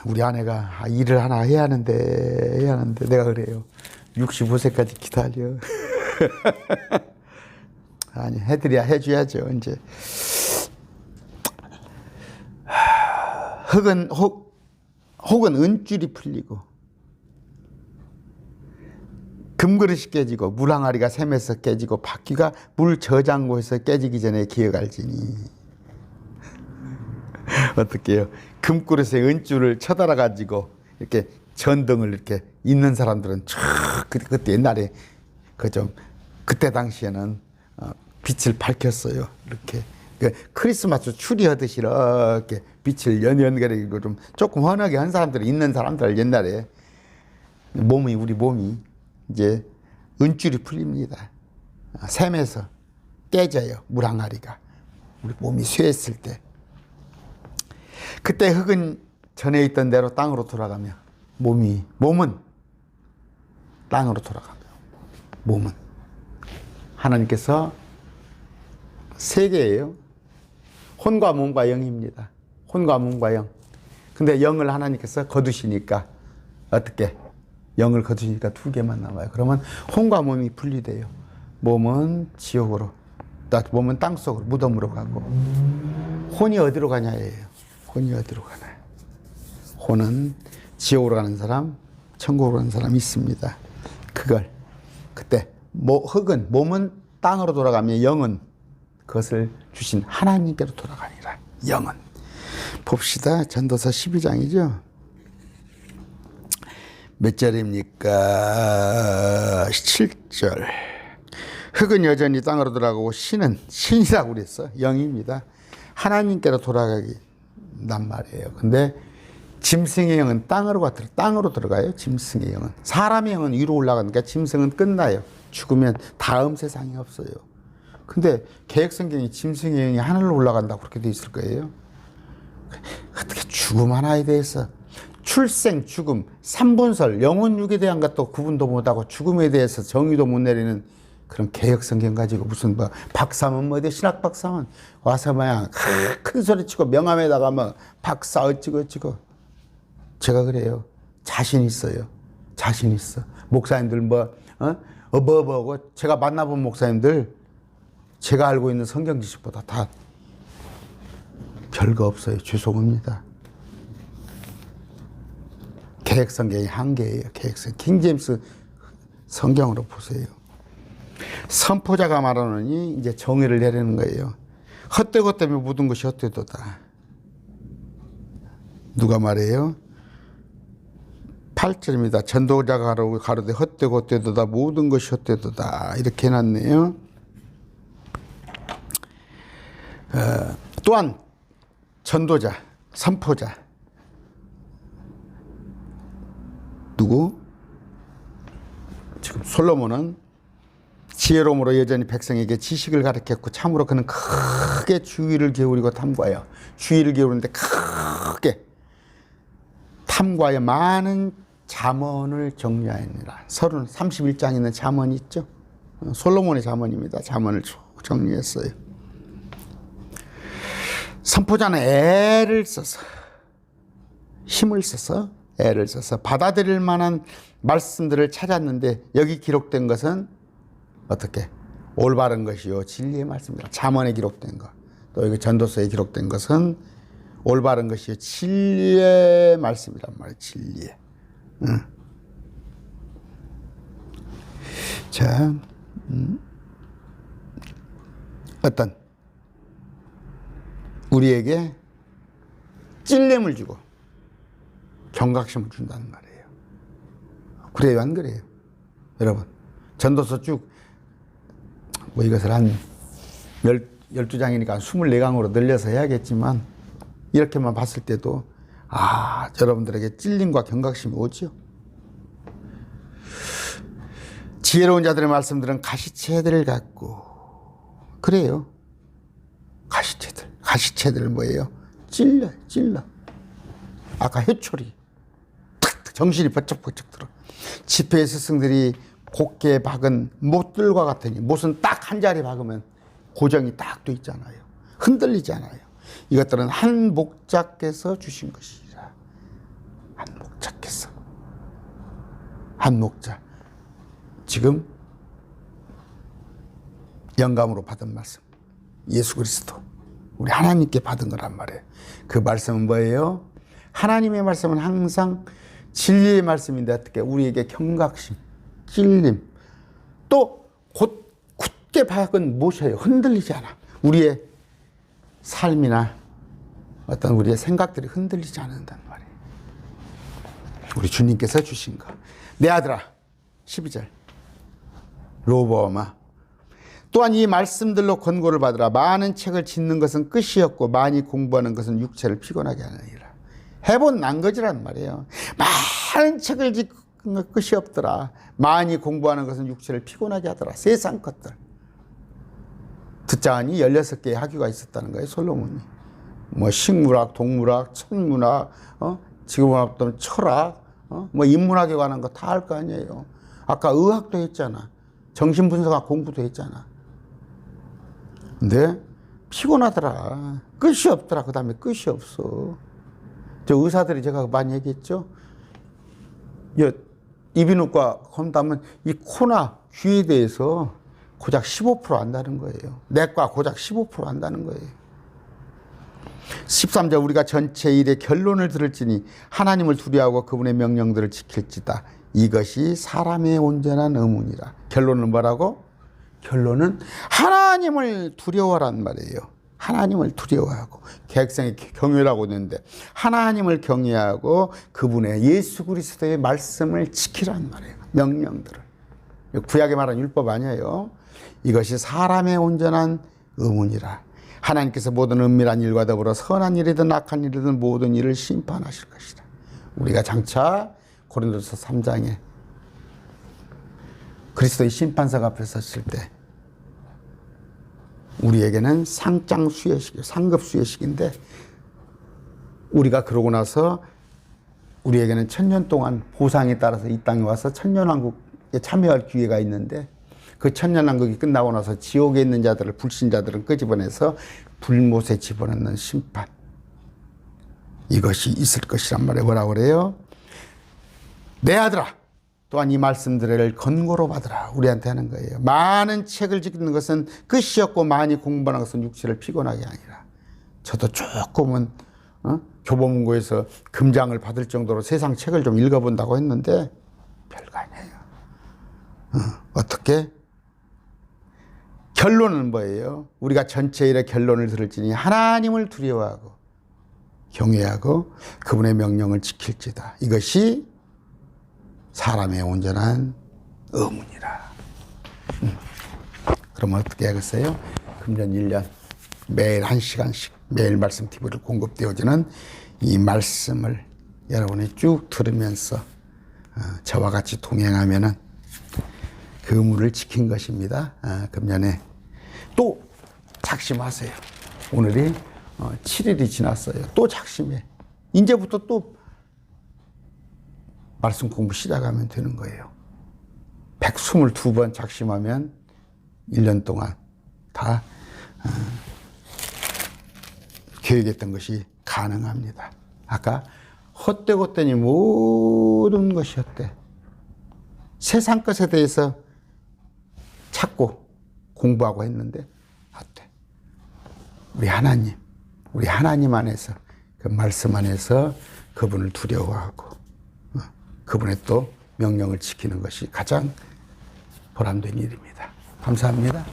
우리 아내가 일을 하나 해야 하는데 내가 그래요. 65세까지 기다려. 아니 해줘야죠. 이제 혹은 은줄이 풀리고 금그릇이 깨지고 물항아리가 샘에서 깨지고 바퀴가 물 저장고에서 깨지기 전에 기억할지니. 어떻게 해요? 금그릇에 은줄을 쳐달아 가지고 이렇게 전등을 이렇게 있는 사람들은 그때 옛날에 그때 당시에는 빛을 밝혔어요. 이렇게 크리스마스 추리하듯이 이렇게 빛을 연연거리고 좀 조금 환하게 한 사람들 있는 사람들 옛날에 우리 몸이 이제 은줄이 풀립니다. 샘에서 깨져요. 물항아리가 우리 몸이 쇠했을 때. 그때 흙은 전에 있던 대로 땅으로 돌아가며 몸은 땅으로 돌아가며 몸은 하나님께서 세 개예요. 혼과 몸과 영입니다. 혼과 몸과 영. 근데 영을 하나님께서 거두시니까 어떻게? 영을 거두시니까 두 개만 남아요. 그러면 혼과 몸이 분리돼요. 몸은 지옥으로, 몸은 땅속으로 무덤으로 가고 혼이 어디로 가냐예요. 혼이 어디로 가나요? 혼은 지옥으로 가는 사람, 천국으로 가는 사람이 있습니다. 그때 흙은 몸은 땅으로 돌아가며 영은 그것을 주신 하나님께로 돌아가니라. 영은. 봅시다. 전도서 12장이죠. 몇 절입니까? 7절. 흙은 여전히 땅으로 돌아가고 신이라고 그랬어. 영입니다. 하나님께로 돌아가기 난 말이에요. 근데 짐승의 영은 땅으로 들어가요. 짐승의 영은. 사람의 영은 위로 올라가니까 짐승은 끝나요. 죽으면 다음 세상이 없어요. 근데 개혁성경이 짐승의 영이 하늘로 올라간다고 그렇게 돼 있을 거예요. 어떻게 죽음 하나에 대해서 출생, 죽음, 삼분설, 영혼 육에 대한 것도 구분도 못하고 죽음에 대해서 정의도 못 내리는 그런 개혁성경 가지고 무슨 박사면 어디 신학 박사면 와서 그냥 큰 소리 치고 명함에다가 박사 어찌고 제가 그래요. 자신 있어요. 자신 있어. 목사님들 어버버고 제가 만나본 목사님들 제가 알고 있는 성경 지식보다 다 별거 없어요. 죄송합니다. 개혁성경이 한계예요. 개혁성. 킹제임스 성경으로 보세요. 선포자가 말하노니 이제 정의를 내리는 거예요. 헛되고 때문에 묻은 것이 헛되도다. 누가 말해요? 8절입니다. 전도자가 가로되 헛되고 헛되도다 모든 것이 헛되도다 이렇게 해놨네요. 또한 전도자, 선포자 누구? 지금 솔로몬은 지혜로움으로 여전히 백성에게 지식을 가르쳤고 참으로 그는 크게 주의를 기울이고 탐구하여 주의를 기울이는데 크게 탐구하여 많은 잠언을 정리하였느라. 31장 있는 잠언이 있죠. 솔로몬의 잠언입니다. 잠언을 정리했어요. 선포자는 힘을 써서 애를 써서 받아들일 만한 말씀들을 찾았는데 여기 기록된 것은 어떻게? 올바른 것이요 진리의 말씀이다. 잠언에 기록된 것. 또 여기 전도서에 기록된 것은 올바른 것이요 진리의 말씀이란 말이에요. 진리의. 자, 어떤 우리에게 찔림을 주고 경각심을 준다는 말이에요. 그래요, 안 그래요? 여러분, 전도서 쭉, 이것을 한 12장이니까 24강으로 늘려서 해야겠지만, 이렇게만 봤을 때도, 여러분들에게 찔림과 경각심이 오죠. 지혜로운 자들의 말씀들은 가시채들을 갖고, 그래요. 가시채들 뭐예요? 찔러. 아까 회초리. 탁, 정신이 번쩍번쩍 들어. 지폐의 스승들이 곱게 박은 못들과 같으니, 못은 딱 한 자리 박으면 고정이 딱 돼 있잖아요. 흔들리지 않아요. 이것들은 한 목자께서 주신 것이라. 한 목자. 지금 영감으로 받은 말씀. 예수 그리스도. 우리 하나님께 받은 거란 말이에요. 그 말씀은 뭐예요? 하나님의 말씀은 항상 진리의 말씀인데 어떻게 우리에게 경각심, 찔림, 또 굳게 박은 못이에요. 흔들리지 않아. 우리의 삶이나 어떤 우리의 생각들이 흔들리지 않는단 말이에요. 우리 주님께서 주신 거. 내 아들아, 12절. 로보아마. 또한 이 말씀들로 권고를 받으라. 많은 책을 짓는 것은 끝이었고 많이 공부하는 것은 육체를 피곤하게 하느니라. 해본 난거지란 말이에요. 많은 책을 짓는 것 끝이 없더라. 많이 공부하는 것은 육체를 피곤하게 하더라. 세상 것들. 듣자 하니 16개의 학위가 있었다는 거예요, 솔로몬이. 식물학, 동물학, 천문학, 지금 어떤 철학, 인문학에 관한 거 다 할 거 아니에요. 아까 의학도 했잖아. 정신분석학 공부도 했잖아. 근데 피곤하더라. 끝이 없더라. 그 다음에 끝이 없어. 저 의사들이 제가 많이 얘기했죠. 이비인후과 검담은 이 코나 귀에 대해서 고작 15% 안다는 거예요. 내과 고작 15% 안다는 거예요. 13절 우리가 전체 일의 결론을 들을지니 하나님을 두려워하고 그분의 명령들을 지킬지다. 이것이 사람의 온전한 의문이라. 결론은 뭐라고? 결론은 하나님을 두려워란 말이에요. 하나님을 두려워하고 개혁성의 경외라고 했는데 하나님을 경외하고 그분의 예수 그리스도의 말씀을 지키란 말이에요. 명령들을. 구약에 말한 율법 아니에요. 이것이 사람의 온전한 의문이라. 하나님께서 모든 은밀한 일과 더불어 선한 일이든 악한 일이든 모든 일을 심판하실 것이다. 우리가 장차 고린도서 3장에 그리스도의 심판석 앞에 섰을 때 우리에게는 상장수여식, 상급수여식인데 우리가 그러고 나서 우리에게는 1000년 동안 보상에 따라서 이 땅에 와서 천년왕국에 참여할 기회가 있는데 그 천년왕국이 끝나고 나서 지옥에 있는 자들을 불신자들은 끄집어내서 불못에 집어넣는 심판. 이것이 있을 것이란 말이에요. 뭐라고 그래요? 내 아들아 또한 이 말씀들을 권고로 받으라. 우리한테 하는 거예요. 많은 책을 짓는 것은 끝이 없고 많이 공부하는 것은 육체를 피곤하게 아니라. 저도 조금은 교보문고에서 금장을 받을 정도로 세상 책을 좀 읽어본다고 했는데 별거 아니에요. 어떻게? 결론은 뭐예요? 우리가 전체 일의 결론을 들을지니 하나님을 두려워하고 경외하고 그분의 명령을 지킬지다. 이것이 사람의 온전한 의문이라. 그러면 어떻게 하겠어요? 금년 1년 매일 1시간씩 매일 말씀 TV를 공급되어지는 이 말씀을 여러분이 쭉 들으면서 저와 같이 동행하면은 그 의무를 지킨 것입니다. 금년에 또 작심하세요. 오늘이 7일이 지났어요. 또 작심해. 이제부터 또 말씀 공부 시작하면 되는 거예요. 122번 작심하면 1년 동안 다 계획했던 것이 가능합니다. 아까 헛되고더니 모든 것이 헛돼. 세상 것에 대해서 찾고 공부하고 했는데 헛돼. 우리 하나님 안에서 그 말씀 안에서 그분을 두려워하고 그분의 또 명령을 지키는 것이 가장 보람된 일입니다. 감사합니다.